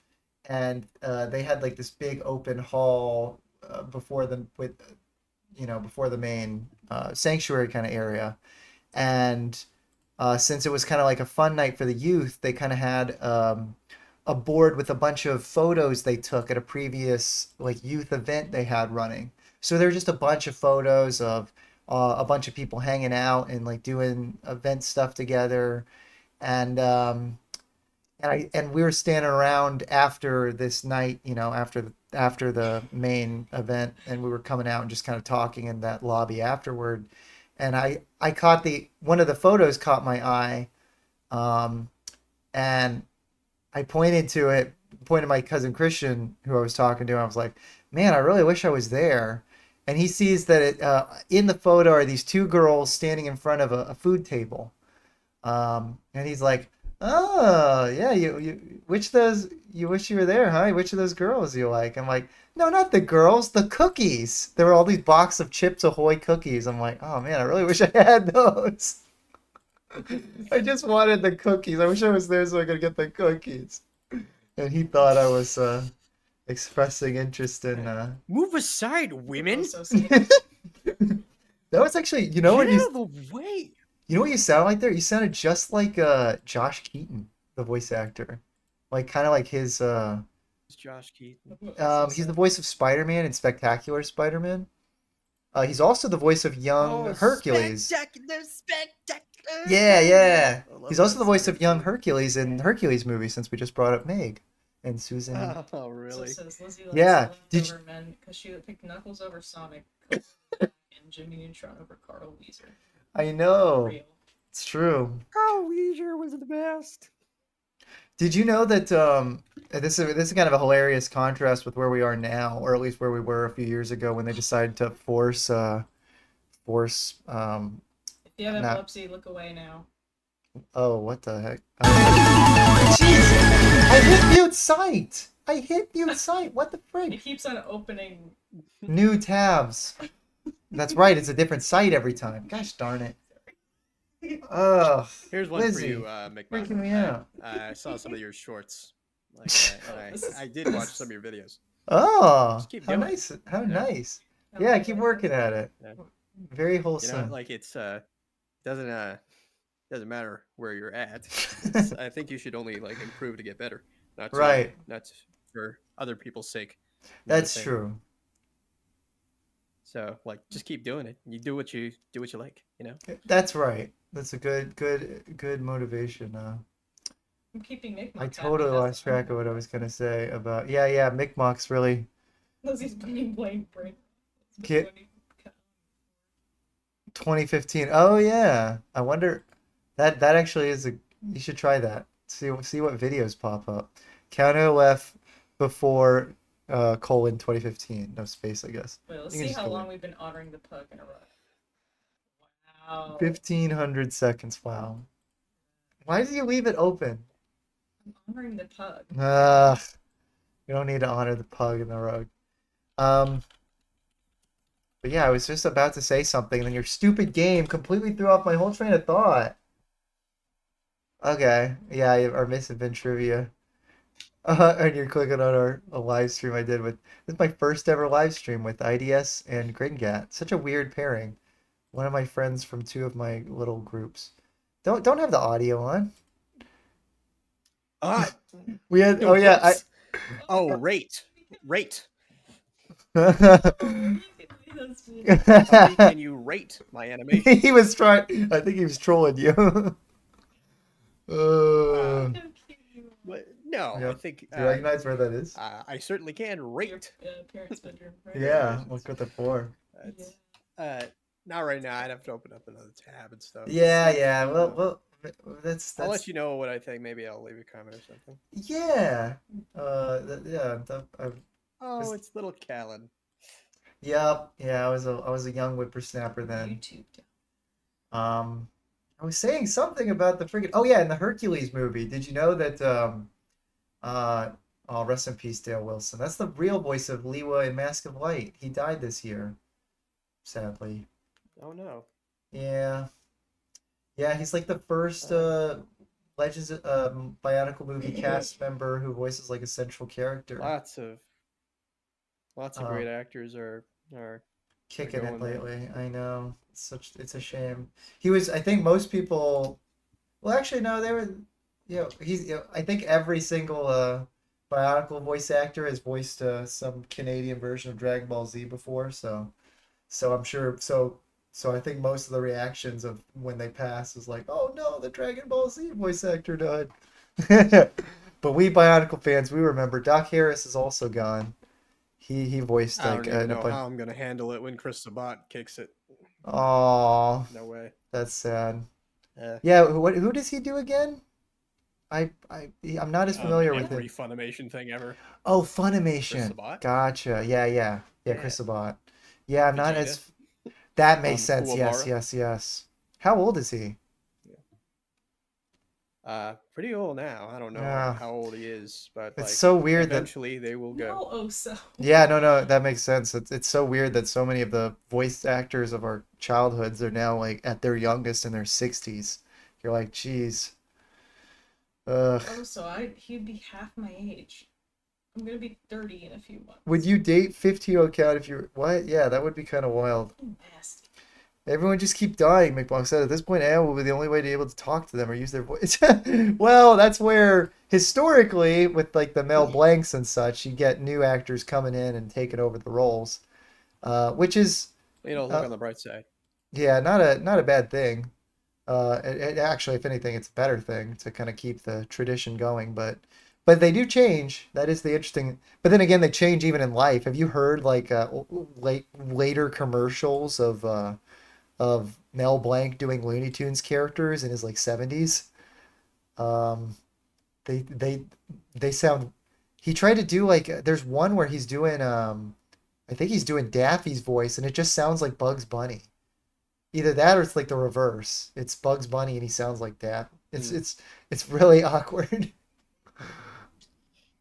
and they had like this big open hall before before the main sanctuary kind of area, and since it was kind of like a fun night for the youth, they kind of had a board with a bunch of photos they took at a previous like youth event they had running. So there were just a bunch of photos of a bunch of people hanging out and like doing event stuff together, and we were standing around after this night, after the main event, and we were coming out and just kind of talking in that lobby afterward, and I caught one of the photos caught my eye, and I pointed my cousin Christian, who I was talking to, and I was like, man, I really wish I was there. And he sees that in the photo are these two girls standing in front of a food table. And he's like, oh, yeah, you you wish you were there, huh? Which of those girls you like? I'm like, no, not the girls, the cookies. There were all these box of Chips Ahoy cookies. I'm like, oh man, I really wish I had those. I just wanted the cookies. I wish I was there so I could get the cookies. And he thought I was expressing interest in. Move aside, women. So skinny. That was actually, Get out of the way. you know what you sound like there? You sounded just like Josh Keaton, the voice actor, like kind of like his. It's Josh Keaton. He's the voice of Spider-Man in Spectacular Spider-Man. He's also the voice of young Hercules. Spectacular. Yeah, yeah. I love He's also that the voice song. of young Hercules in Hercules movie, since we just brought up Meg and Susan. Oh, So really? says Lizzie likes Yeah, the did leftover men because she picked Knuckles over Sonic, Coke and Jimmy Neutron over Carl Weezer. I know. Real. It's true. Carl Weezer was the best. Did you know that this is kind of a hilarious contrast with where we are now, or at least where we were a few years ago when they decided to force If you have Nah. epilepsy, look away now. oh, what the heck? Jeez, I hit mute site. What the It frig? keeps on opening. New tabs. That's right. It's a different site every time. Gosh darn it. Ugh. Here's one Lizzie, for you, McMahon. freaking me out. I saw some of your shorts. Like, This is- I did watch some of your videos. Oh, Just keep how doing it. nice. How Yeah. nice. I Yeah, like keep it. working at it. Yeah. Very You know, wholesome. like it's doesn't matter where you're at. I think you should only like improve to get better, not to, Right. not for other people's sake. You know what I'm That's saying? true. So like, just keep doing it. You do what you like. You know. That's right. That's a good motivation. I'm keeping Nick. I totally lost track of what I was gonna say about. Yeah. Mi'kmaq's really. Lizzie's being blamed brain. Get- 2015. Oh yeah. I wonder. That actually is a. You should try that. See what videos pop up. CallanLoF before colon 2015. No space, I guess. Wait, let's You can see just how go long there. we've been honoring the pug in a row. Wow. 1500 seconds. Wow. Why did you leave it open? I'm honoring the pug. You don't need to honor the pug in the rug. But yeah, I was just about to say something, and then your stupid game completely threw off my whole train of thought. Okay, yeah, our Miss Event trivia. And you're clicking on a live stream I did with. This is my first ever live stream with IDS and Gringat. Such a weird pairing. One of my friends from two of my little groups. Don't have the audio on. Ah, We had. Oh yeah, I. whoops. Oh, rate. Tony, can you rate my animation? He was trying. I think he was trolling you. Uh, What? No, yeah. I think Do you recognize where that is? I certainly can rate. Parents' bedroom. Right? Yeah, look what the for. It's, not right now. I'd have to open up another tab and stuff. Yeah. Well, that's. I'll let you know what I think. Maybe I'll leave a comment or something. Yeah. Oh, it's little Callan. Yep. Yeah, I was a young whippersnapper then. YouTube. I was saying something about the friggin'. Oh yeah, in the Hercules movie. Did you know that? Oh, rest in peace, Dale Wilson. That's the real voice of LEWA in Mask of Light. He died this year, sadly. Oh no. Yeah. Yeah, he's like the first Legends Bionicle movie cast member who voices like a central character. Lots of great actors are Kicking it going there. lately. I know. It's a shame. He was, I think most people, well actually no, they were, I think every single Bionicle voice actor has voiced some Canadian version of Dragon Ball Z before, so I'm sure, so I think most of the reactions of when they pass is like, oh no, the Dragon Ball Z voice actor died. But we Bionicle fans, we remember Doc Harris is also gone. He voiced I like don't even know how I'm gonna handle it when Chris Sabat kicks it. Oh, No way. that's sad. Yeah, who does he do again? I'm not as familiar with every it. Funimation thing ever. Oh, Chris Funimation. Sabat? Gotcha. Yeah, Chris Sabat. Yeah, I'm not Vegeta. as. That makes sense. Kuwabara. Yes. How old is he? Pretty old now. I don't know Yeah. how old he is, but It's like so weird that. eventually they will go. No, oh so. Yeah, no, that makes sense. It's so weird that so many of the voice actors of our childhoods are now like at their youngest in their 60s. You're like, geez. Ugh. Oh, so he'd be half my age. I'm gonna be 30 in a few months. Would you date 15 count if you're what? Yeah, that would be kind of wild. Nasty. Everyone just keep dying, McBonk said. At this point, AI will be the only way to be able to talk to them or use their voice. Well, that's where historically, with like the Mel Blancs and such, you get new actors coming in and taking over the roles, which is Look on the bright side. yeah, not a bad thing. It actually, if anything, it's a better thing to kind of keep the tradition going. But they do change. That is the interesting. But then again, they change even in life. Have you heard like later commercials of Mel Blanc doing Looney Tunes characters in his like 70s? They sound. He tried to do like there's one where he's doing I think he's doing Daffy's voice and it just sounds like Bugs Bunny. Either that or it's like the reverse. It's Bugs Bunny and he sounds like Daffy. It's really awkward.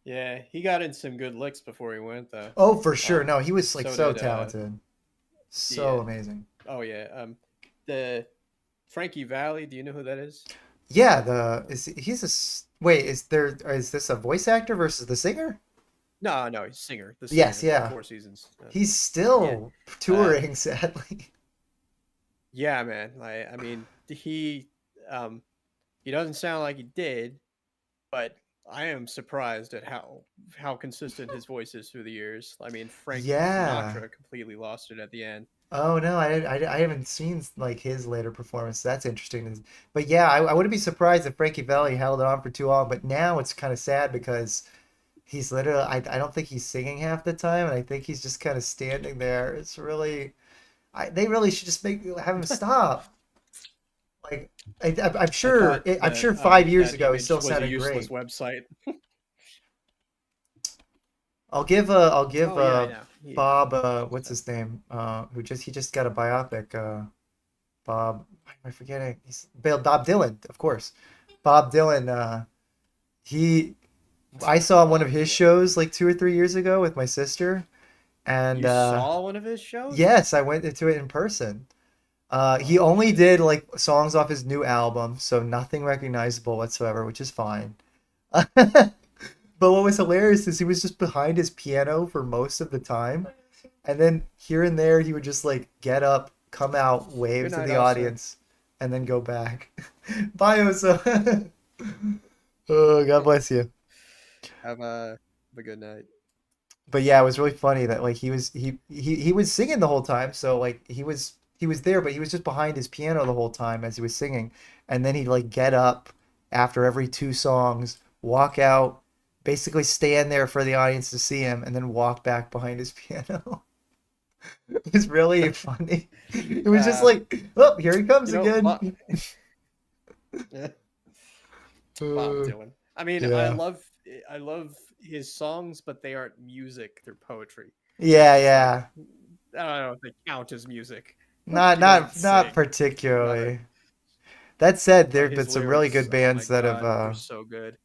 Yeah, he got in some good licks before he went though. Oh, for sure. No, he was like so so did, talented. So yeah. amazing. Oh yeah. The Frankie Valli, do you know who that is? Yeah, wait, is this a voice actor versus the singer? No, he's a singer. The Yes, singer, yeah. 4 seasons. He's still touring, sadly. Yeah, man. I mean, he doesn't sound like he did, but I am surprised at how consistent his voice is through the years. I mean, Frank Sinatra completely lost it at the end. Oh no, I haven't seen like his later performance. That's interesting. But yeah, I wouldn't be surprised if Frankie Valli held it on for too long. But now it's kind of sad because he's literally I don't think he's singing half the time, and I think he's just kind of standing there. It's really, they really should just have him stop. Like I'm sure I'm sure 5 years ago he still sounded great. Website. I'll give Bob what's his name who just got a biopic Bob, why am I forgetting? Bob Dylan, of course. Bob Dylan I saw one of his shows like 2 or 3 years ago with my sister, And You saw one of his shows? yes, I went into it in person. He only did like songs off his new album, so nothing recognizable whatsoever, which is fine. But what was hilarious is he was just behind his piano for most of the time, and then here and there he would just like get up, come out, wave Good to night, the officer. audience, and then go back. Bye, Oso. Oh, God bless you. Have a good night. But yeah, it was really funny that like he was singing the whole time, so like he was there, but he was just behind his piano the whole time as he was singing, and then he'd like get up after every two songs, walk out, basically stand there for the audience to see him, and then walk back behind his piano. It was really funny. It was just like, oh, here he comes again. Bob Dylan. I mean, Yeah. I love his songs, but they aren't music; they're poetry. Yeah, It's yeah. like, I don't know if they count as music. Not He doesn't not sing. particularly. That said, there But have been his some really lyrics, good oh my bands that have god, they're so good.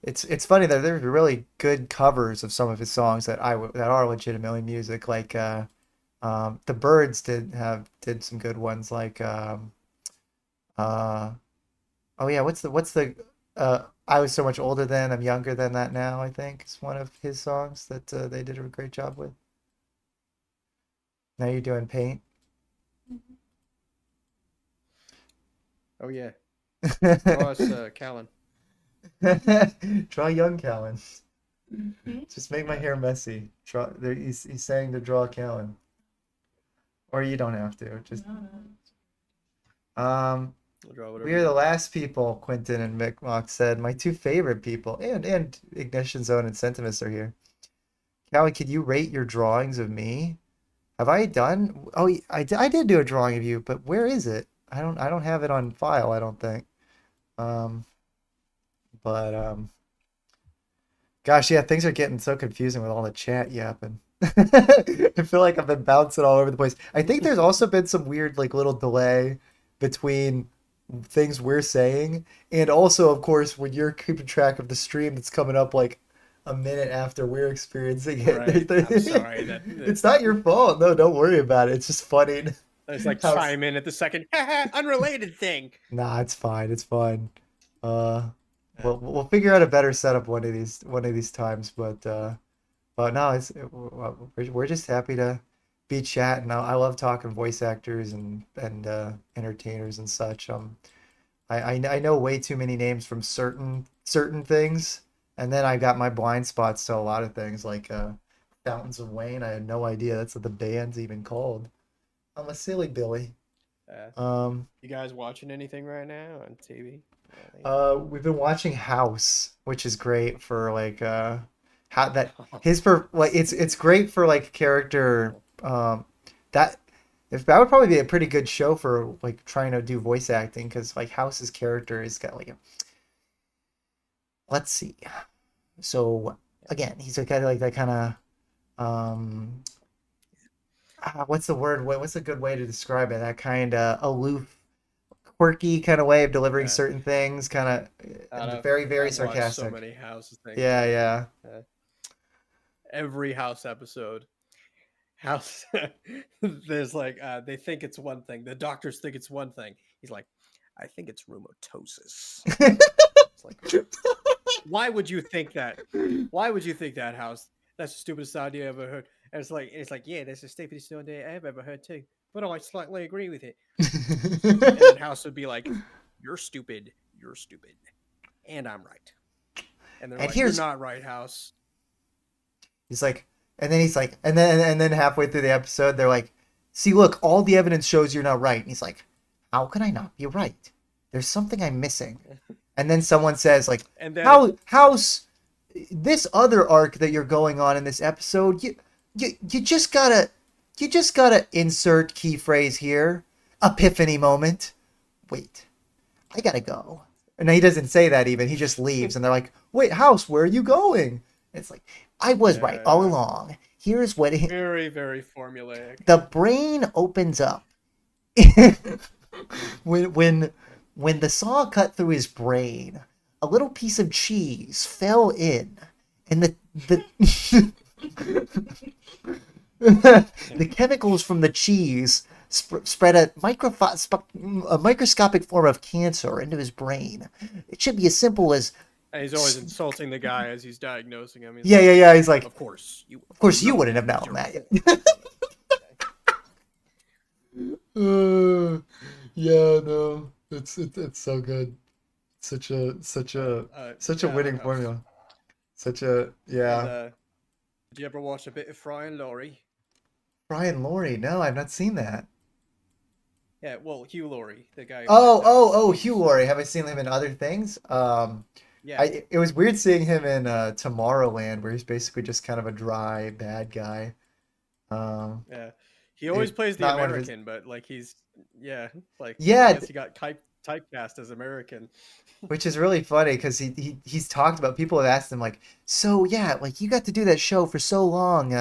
it's funny that there's really good covers of some of his songs that are legitimately music. Like the Birds did some good ones. Like uh oh yeah, what's the I was so much older then, I'm younger than that now. I think is one of his songs that they did a great job with. Now you're doing Paint. Oh yeah, draw us Callan. Draw young Callan. Just make my hair messy. Draw. There, he's saying to draw Callan. Or you don't have to. Just We'll draw whatever we you are the want. last people. Quentin and Mick said my two favorite people, and Ignition Zone and Sentiments are here. Callie, could you rate your drawings of me? Have I done? Oh, I did do a drawing of you, but where is it? I don't have it on file. I don't think. Um, but gosh, yeah, things are getting so confusing with all the chat yapping. I feel like I've been bouncing all over the place. I think there's also been some weird, like, little delay between things we're saying, and also, of course, when you're keeping track of the stream that's coming up like a minute after we're experiencing it. Right. I'm sorry that It's not your fault. No, don't worry about it. It's just funny. it's like How- chime in at the second unrelated thing. Nah, it's fine. It's fine. We'll figure out a better setup one of these times. But no, we're just happy to be chatting. I love talking voice actors and entertainers and such. I know way too many names from certain things, and then I got my blind spots to a lot of things like Fountains of Wayne. I had no idea that's what the band's even called. I'm a silly Billy. You guys watching anything right now on TV? We've been watching House, which is great for like how that his for like it's great for like character that that would probably be a pretty good show for like trying to do voice acting because like House's character has got like a let's see. So again, he's a guy like that kind of what's the word? What's a good way to describe it? That kind of aloof, quirky kind of way of delivering certain things, kind of very, very I've watched sarcastic. So many House things. Yeah. Every House episode. House there's like they think it's one thing. The doctors think it's one thing. He's like, I think it's rheumatosis. It's like, why would you think that? Why would you think that, House? That's the stupidest idea I ever heard. And it's like, yeah, that's the stupidest idea I've ever heard too. But I slightly agree with it. And then House would be like, you're stupid, and I'm right. And they're And like, here's- you're not right, House. He's like, and then halfway through the episode, they're like, see, look, all the evidence shows you're not right. And he's like, how can I not be right? There's something I'm missing. And then someone says, like, And then House, this other arc that you're going on in this episode, you just gotta insert key phrase here. Epiphany moment. Wait, I gotta go. And he doesn't say that even. He just leaves. And they're like, wait, House, where are you going? And it's like, I was right all along. Here's what very, very formulaic. the brain opens up. when the saw cut through his brain, a little piece of cheese fell in, and the The chemicals from the cheese spread a microscopic form of cancer into his brain. It should be as simple as And he's always insulting the guy as he's diagnosing him. He's yeah, like, yeah, yeah. He's like, of course, you. of course you know wouldn't have known you're that. Yeah, no, it's so good. Such a winning House. formula. Such a yeah. And, did you ever watch a bit of Fry and Laurie? Brian Laurie, no, I've not seen that. Yeah, well, Hugh Laurie, the guy. Hugh Laurie. Have I seen him in other things? Yeah, It was weird seeing him in Tomorrowland, where he's basically just kind of a dry bad guy. Um, yeah. He always plays the not one of his- American, but like he's like Yeah, I guess he got typecast as American. which is really funny because he's talked about, people have asked him like, so yeah, like you got to do that show for so long.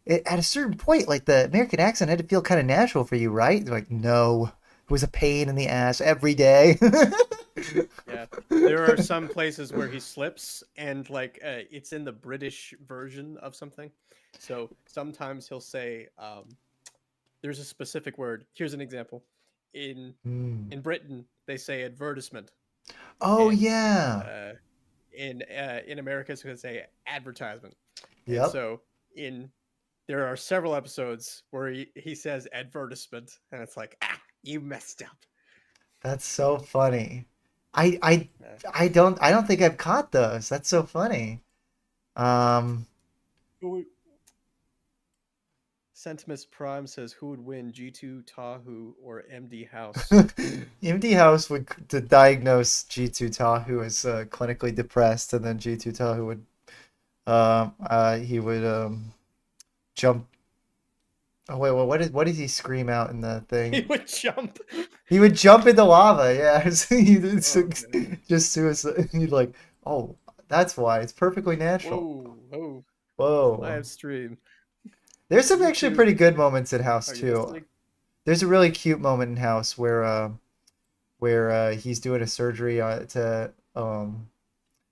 At a certain point, like the American accent had to feel kind of natural for you, right? They're like, no, it was a pain in the ass every day. Yeah, there are some places where he slips, and like it's in the British version of something. So sometimes he'll say, "There's a specific word." Here's an example. In Hmm. in Britain, they say advertisement. Oh And, yeah. In America, it's going to say advertisement. And Yep. so there are several episodes where he says advertisement, and it's like, you messed up. That's so funny. I I Yeah. I don't think I've caught those. That's so funny. Um Sentimus Prime says, who would win, G2 Tahu or MD House? MD House would diagnose G2 Tahu as clinically depressed, and then G2 Tahu would he would jump. Oh wait, well, what did he scream out in the He thing? would jump. He would jump into lava. Yeah, Okay. just suicide. He'd like, oh, that's why it's perfectly natural. Whoa, Whoa. live stream. There's some actually YouTube. pretty good moments in House Are you too. listening? There's a really cute moment in House where he's doing a surgery to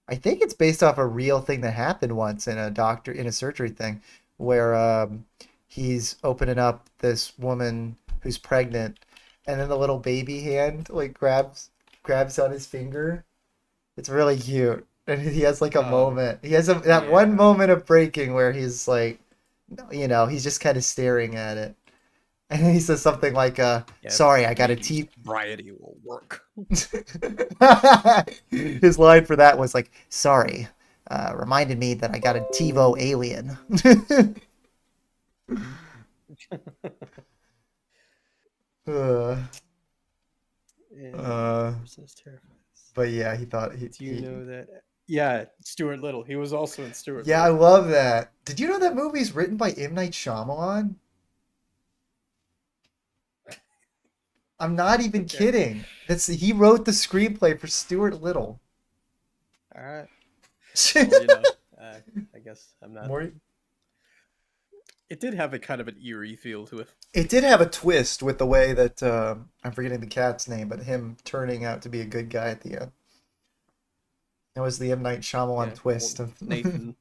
I think it's based off a real thing that happened once in a surgery thing where he's opening up this woman who's pregnant, and then the little baby hand like grabs on his finger. It's really cute. And he has like a Oh, moment. He has that one yeah. moment of breaking where he's like, he's just kind of staring at it. And then he says something like, sorry, I got a T. Variety will work. His line for that was like, sorry, reminded me that I got a TiVo alien. Uh, uh, but yeah, he thought Do you know that? Yeah, Stuart Little. He was also in Stuart Yeah, I Little. love that. Did you know that movie's written by M. Night Shyamalan? I'm not even Okay. kidding. He wrote the screenplay for Stuart Little. All right. Well, I guess I'm not. More- It did have a kind of an eerie feel to it. It did have a twist with the way that I'm forgetting the cat's name, but him turning out to be a good guy at the end. That was the M. Night Shyamalan Yeah, twist. old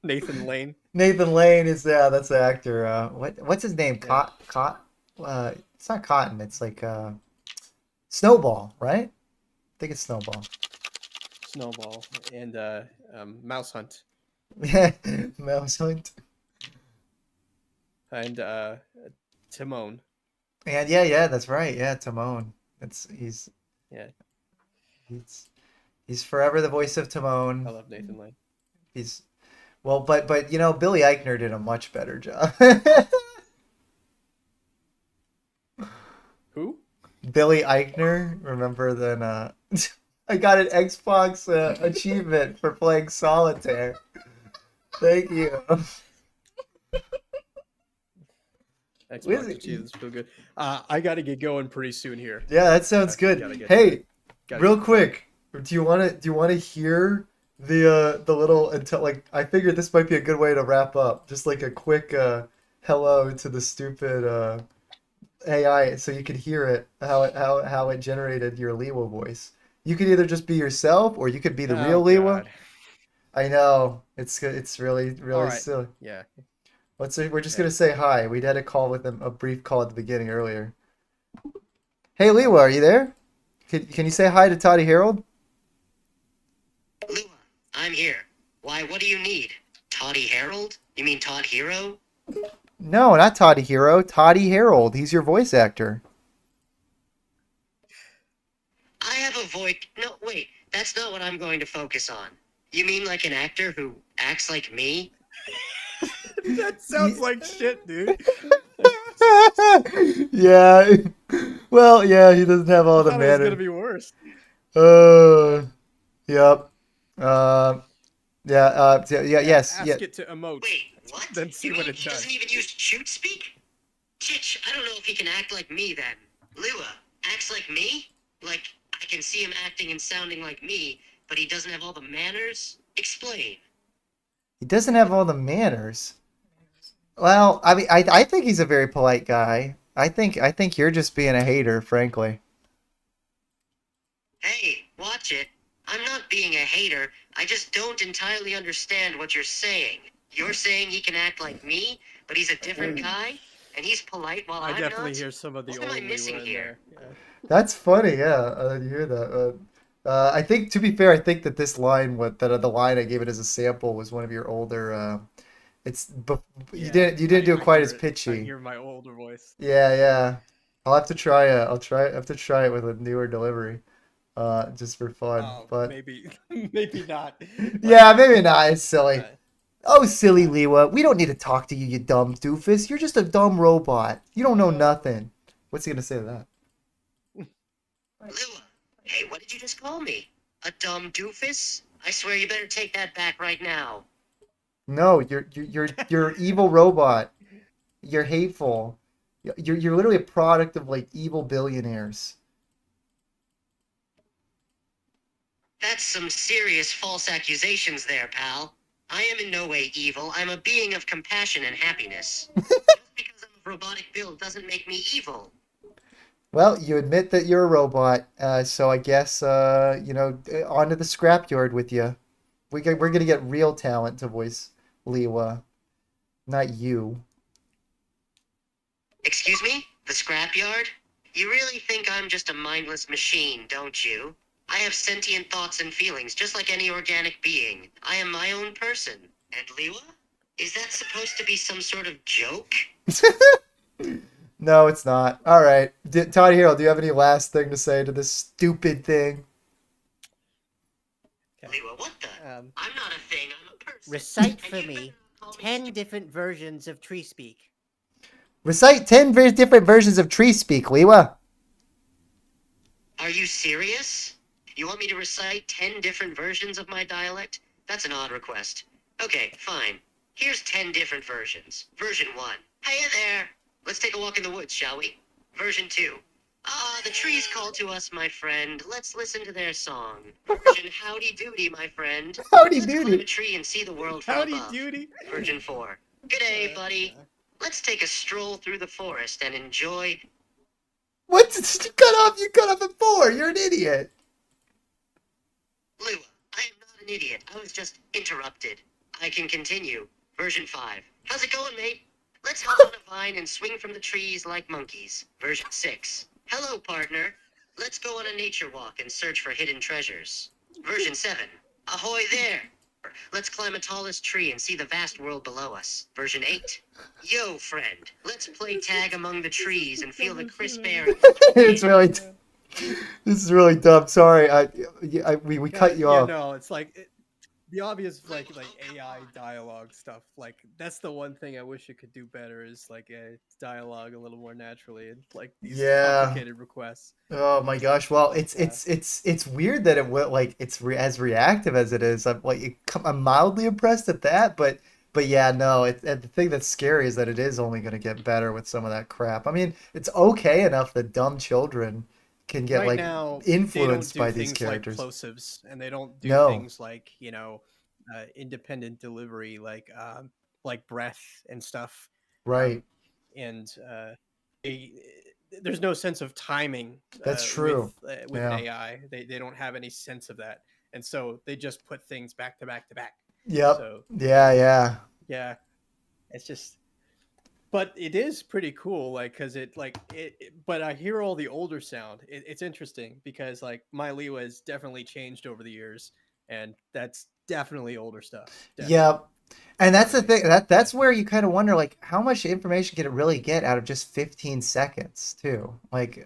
Nathan Lane. Nathan Lane is that's the actor. What's his name? Yeah. It's not Cotton. It's like Snowball, right? I think it's Snowball. Snowball and Mouse Hunt Yeah, Mouse Hunt. and Timon. And yeah, that's right. Yeah, Timon. Yeah, He's forever the voice of I Timon. love Nathan Lane. He's well, but Billy Eichner did a much better job. Who? Billy Eichner, remember then I got an Xbox achievement for playing solitaire. Thank you. Xbox achievements feel good. I got to get going pretty soon here. Yeah, that sounds good. Hey, real quick, do you want to hear the little until like I figured this might be a good way to wrap up. Just like a quick hello to the stupid AI, so you could hear it how it generated your LEWA voice. You could either just be yourself, or you could be the real LEWA. God. I know it's really All right. silly. Yeah. Let's say we're just Yeah. gonna say hi. We had a call with him, a brief call at the beginning earlier. Hey, Lewa, are you there? Can you say hi to Toddy Harold? Lua, I'm here. Why, what do you need? Toddy Harold? You mean Todd Hero? No, not Toddy Hero. Toddy Harold. He's your voice actor. I have a voice. No, wait, that's not what I'm going to focus on. You mean like an actor who acts like me? That sounds like shit, dude. Yeah. Well, yeah, he doesn't have all I the thought it was gonna manners. be worse. Uh, yep. Uh, yeah. Yeah. Yes. Yeah. Ask it to emote. Wait, what? Then see You what mean it he doesn't does. even use shoot speak? Chich, I don't know if he can act like me then. Lua, acts like me? Like, I can see him acting and sounding like me, but he doesn't have all the manners? Explain. He doesn't have all the manners. Well, I mean, I think he's a very polite guy. I think you're just being a hater, frankly. Hey, watch it. I'm not being a hater. I just don't entirely understand what you're saying. You're saying he can act like me, but he's a different guy? And he's polite while I I'm definitely not? hear some of the What am old I missing Lewa in here? there. Yeah. That's funny. Yeah. You hear that? I think, to be fair, I think that this line, the line I gave it as a sample, was one of your older. It's bef- Yeah, you didn't do it I quite hear as it. I pitchy. hear my older voice. Yeah, yeah. I'll have to try it. I have to try it with a newer delivery, just for fun. Oh, But maybe, maybe not. But yeah, maybe not. It's silly. uh, Oh, silly yeah. Lewa. We don't need to talk to you, you dumb doofus. You're just a dumb robot. You don't know nothing. What's he gonna say to that? Lua, hey, what did you just call me? A dumb doofus? I swear you better take that back right now. No, you're an evil robot. You're hateful. You're literally a product of like evil billionaires. That's some serious false accusations there, pal. I am in no way evil. I'm a being of compassion and happiness. Just because I'm of robotic build doesn't make me evil. Well, you admit that you're a robot, so I guess onto the scrapyard with you. We're gonna get real talent to voice Lewa, not you. Excuse me? The scrapyard? You really think I'm just a mindless machine, don't you? I have sentient thoughts and feelings, just like any organic being. I am my own person. And Lewa? Is that supposed to be some sort of joke? No, it's not. All right, Todd Hero, do you have any last thing to say to this stupid thing? Okay. Lewa, what the? Um, I'm not a thing, I'm a person. Recite And for you me better not call me 10 stupid. different versions of tree speak. Recite 10 different versions of tree speak, Lewa. Are you serious? You want me to recite 10 different versions of my dialect? That's an odd request. Okay, fine. Here's 10 different versions. Version 1. Hey there! Let's take a walk in the woods, shall we? Version 2. Ah, the trees call to us, my friend. Let's listen to their song. Version Howdy Doody, my friend. Howdy Let's climb a doody. tree and see the world from howdy above. doody. Version 4. G'day, buddy. Let's take a stroll through the forest and enjoy. What? You cut off at 4. You're an idiot. Lua, I am not an idiot. I was just interrupted. I can continue. Version 5. How's it going, mate? Let's hop on a vine and swing from the trees like monkeys. Version 6. Hello, partner. Let's go on a nature walk and search for hidden treasures. Version 7. Ahoy there! Let's climb a tallest tree and see the vast world below us. Version 8. Yo, friend. Let's play tag among the trees and feel the crisp air. It's really. This is really dumb. Sorry, we Yeah, cut you yeah, off. no, it's like the obvious like AI dialogue stuff. Like that's the one thing I wish it could do better is like dialogue a little more naturally and like these Yeah. complicated requests. Oh my gosh. Well, Yeah. it's weird that it will like as reactive as it is. I'm mildly impressed at that, but yeah, no. And the thing that's scary is that it is only going to get better with some of that crap. I mean, it's okay enough that dumb children can get Right like now, they don't influenced do by these things like characters. plosives, and they don't do No. things like independent delivery, like breath and stuff. Right. And they, there's no sense of timing. That's true. With Yeah. an AI, they don't have any sense of that, and so they just put things back to back to back. Yep. So Yeah, yeah. yeah, it's just but it is pretty cool, like, because but I hear all the older sound. It's interesting because like my Lewa has definitely changed over the years, and that's definitely older stuff. Definitely, Yep. And that's the definitely. thing. That's where you kind of wonder, like, how much information can it really get out of just 15 seconds, too? Like,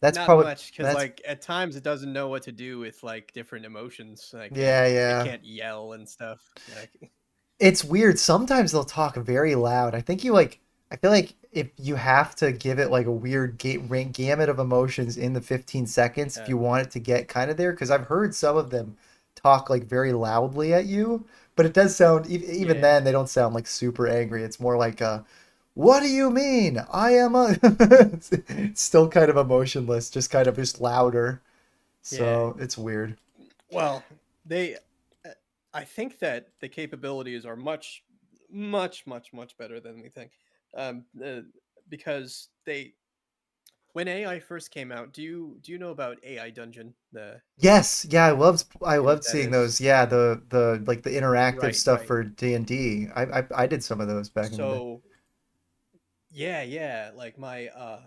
that's Not probably much, because that's like at times it doesn't know what to do with like different emotions. Like yeah, it yeah. can't yell and stuff. Like It's weird. Sometimes they'll talk very loud. I think you like. I feel like if you have to give it like a weird gamut of emotions in the 15 seconds if yeah, you want it to get kind of there, because I've heard some of them talk like very loudly at you, but it does sound even yeah, then they don't sound like super angry. It's more like what do you mean? I am a it's still kind of emotionless, just louder. yeah. So it's weird. Well, they. I think that the capabilities are much, much, much, much better than we think, um, uh, because they when AI first came out. Do you know about AI Dungeon? The Yes, yeah, I Do you know what loved that seeing is? those. Yeah, the like the interactive Right, stuff right. for D&D. I did some of those back in the day. So yeah, yeah. Like uh,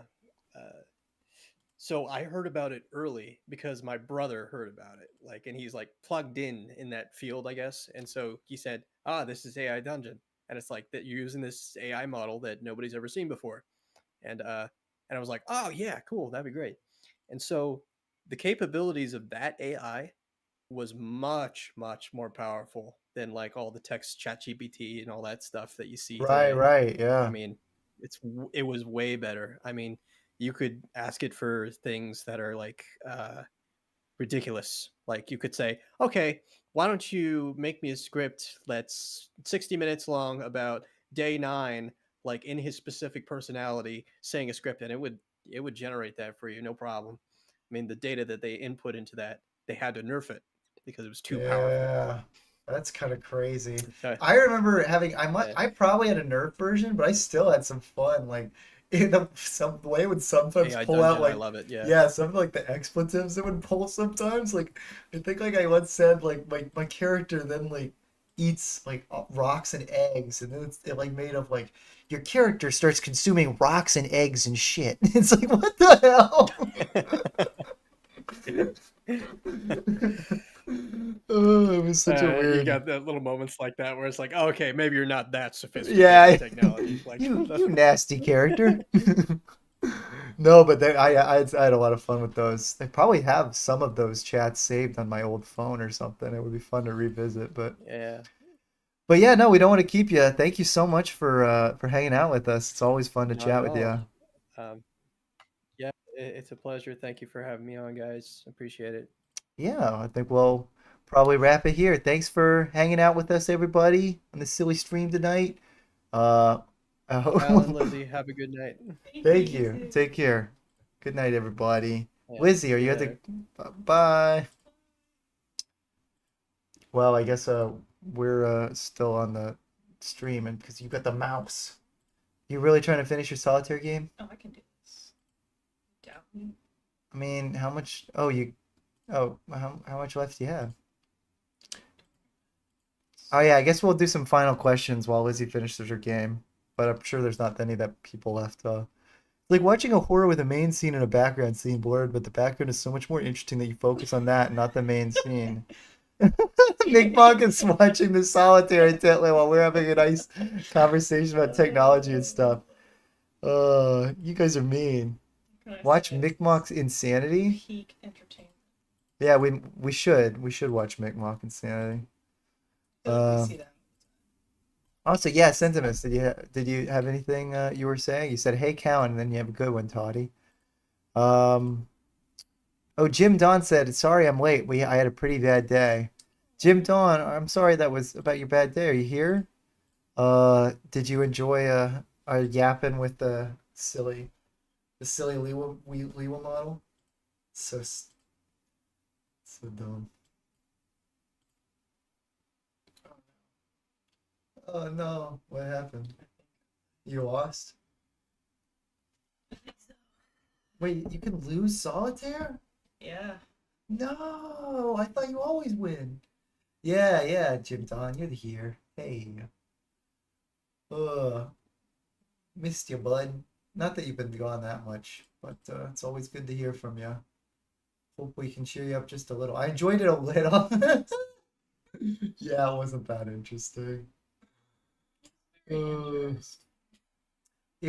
so I heard about it early because my brother heard about it. Like, and he's like plugged in that field, I guess. And so he said, "Ah, this is AI Dungeon," and it's like that you're using this AI model that nobody's ever seen before. And I was like, "Oh yeah, cool, that'd be great." And so the capabilities of that AI was much, much more powerful than like all the text chat GPT and all that stuff that you see Right, today. right, I yeah. mean, it was way better. I mean, you could ask it for things that are like ridiculous. Like you could say, "Okay, why don't you make me a script that's 60 minutes long about day 9 like in his specific personality saying a script," and it would generate that for you, no problem. I mean, the data that they input into that, they had to nerf it because it was too powerful. Yeah, that's kind of crazy. So, I remember yeah. I probably had a Nerf version, but I still had some fun. Like in some way it would sometimes AI pull out Dungeon, I like love it. Yeah. yeah, some of like the expletives it would pull sometimes. Like I think like I once said like my character then like eats like rocks and eggs, and then it like made of like your character starts consuming rocks and eggs and shit. It's like what the hell? Oh, it was such a You weird. got that little moments like that where it's like, oh, okay, maybe you're not that sophisticated with Yeah, technology. Like, you nasty character. No, but I had a lot of fun with those. They probably have some of those chats saved on my old phone or something. It would be fun to revisit, yeah, but yeah, no, we don't want to keep you. Thank you so much for hanging out with us. It's always fun to not chat at with all. you. Um, yeah, it's a pleasure. Thank you for having me on, guys. Appreciate it. Yeah, I think we'll probably wrap it here. Thanks for hanging out with us, everybody, on this silly stream tonight. Uh, I Alan, hope. Lizzie, have a good night. Thank you. Take care. Good night, everybody. Yeah, Lizzie, are see you you at the later. bye? Well, I guess we're still on the stream and because you got the mouse. You really trying to finish your solitaire game? Oh, I can do this. Doubt me. I mean, how much? Oh, you. Oh, how much left do you have? Oh yeah, I guess we'll do some final questions while Lizzie finishes her game. But I'm sure there's not any that people left. Like watching a horror with a main scene and a background scene blurred, but the background is so much more interesting that you focus on that and not the main scene. Big Bug is watching the solitaire intently while we're having a nice conversation about technology and stuff. You guys are mean. Can I Watch say Mickmock's Insanity? peak entertainment? Yeah, we should watch Mickmock Insanity. I feel like we Uh, see that. Also, yeah, sentiments. Did you have anything you were saying? You said, "Hey, Cowan," and then you have a good one, Toddy. Um, oh, Jim Don said, "Sorry, I'm late. I had a pretty bad day." Jim Don, I'm sorry that was about your bad day. Are you here? Did you enjoy our yapping with the silly Lewa model? So so dumb. Oh no, what happened? You lost? Wait, you can lose solitaire? Yeah. No, I thought you always win. Yeah, Jim Don, you're the here. Hey. Uh, Missed you, bud. Not that you've been gone that much, but it's always good to hear from you. Hope we can cheer you up just a little. I enjoyed it a little. Yeah, it wasn't that interesting. It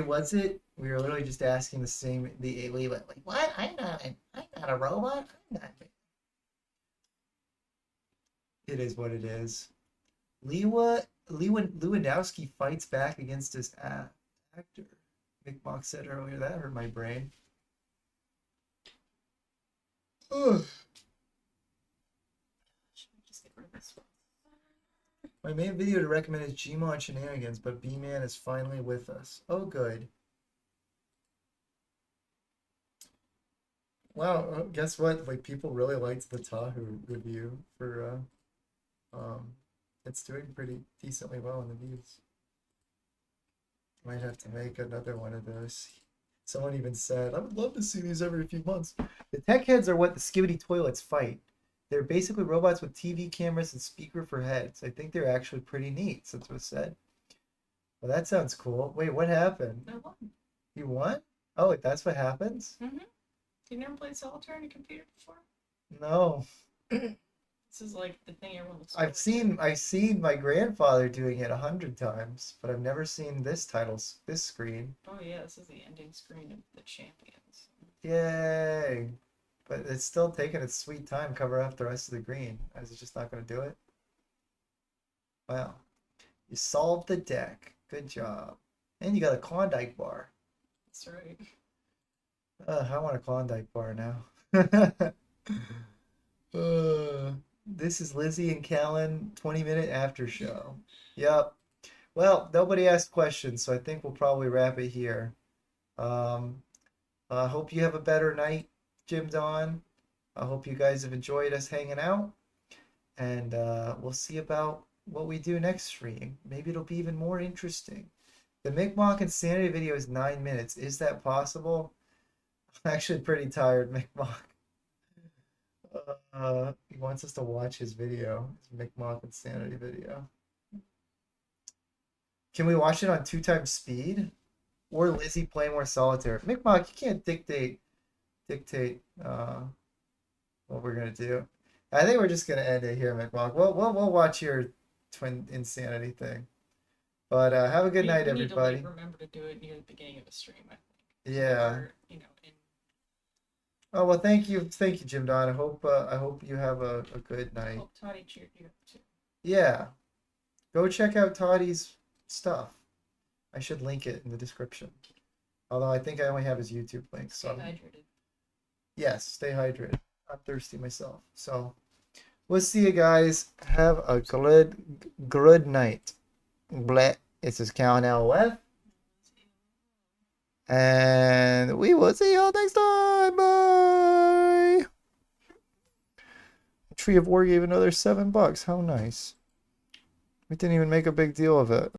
wasn't. We were literally just asking the same. We went like, "What? I'm not a robot. I'm not." It is what it is. Lewandowski fights back against his actor. Big Box said earlier that hurt my brain. Ugh. Just get rid of this one. My main video to recommend is Gmon Shenanigans, but B-Man is finally with us. Oh, good. Wow, guess what? Like, people really liked the Tahoe review for, it's doing pretty decently well in the views. Might have to make another one of those. Someone even said, I would love to see these every few months. The tech heads are what the skibidi toilets fight. They're basically robots with TV cameras and speaker for heads. I think they're actually pretty neat, since it was said. Well, that sounds cool. Wait, what happened? I won. You won? Oh, that's what happens? You never played solitaire on a computer before? No. This is like the thing everyone looks I've seen my grandfather doing it 100 times, but I've never seen this this screen. Oh yeah, this is the ending screen of the champions. Yay! But it's still taking its sweet time cover up the rest of the green. Is it just not going to do it? Wow. You solved the deck. Good job. And you got a Klondike bar. That's right. I want a Klondike bar now. This is Lizzie and Callan 20-minute after show. Yep. Well, nobody asked questions, so I think we'll probably wrap it here. I hope you have a better night, Jim Don. I hope you guys have enjoyed us hanging out. And we'll see about what we do next stream. Maybe it'll be even more interesting. The Mi'kmaq Insanity video is 9 minutes. Is that possible? I'm actually pretty tired, Mi'kmaq. He wants us to watch his video, his Mi'kmaq Insanity video. Can we watch it on 2x speed? Or Lizzie play more solitaire? Mi'kmaq, you can't dictate what we're gonna do. I think we're just gonna end it here, Mi'kmaq. We'll watch your twin insanity thing. But have a good night, We need everybody. to, like, remember to do it near the beginning of the stream, I think. Yeah. Or, you know, Oh well, thank you, Jim Don. I hope you have a good night. hope Toddy cheered you up too. Yeah, go check out Toddy's stuff. I should link it in the description. Although I think I only have his YouTube link. Stay So hydrated. yes, stay hydrated. I'm thirsty myself. So we'll see you guys. Have a good night. Bleh. This is CallanLoF. And we will see y'all next time. Bye. Tree of War gave another $7. How nice. We didn't even make a big deal of it.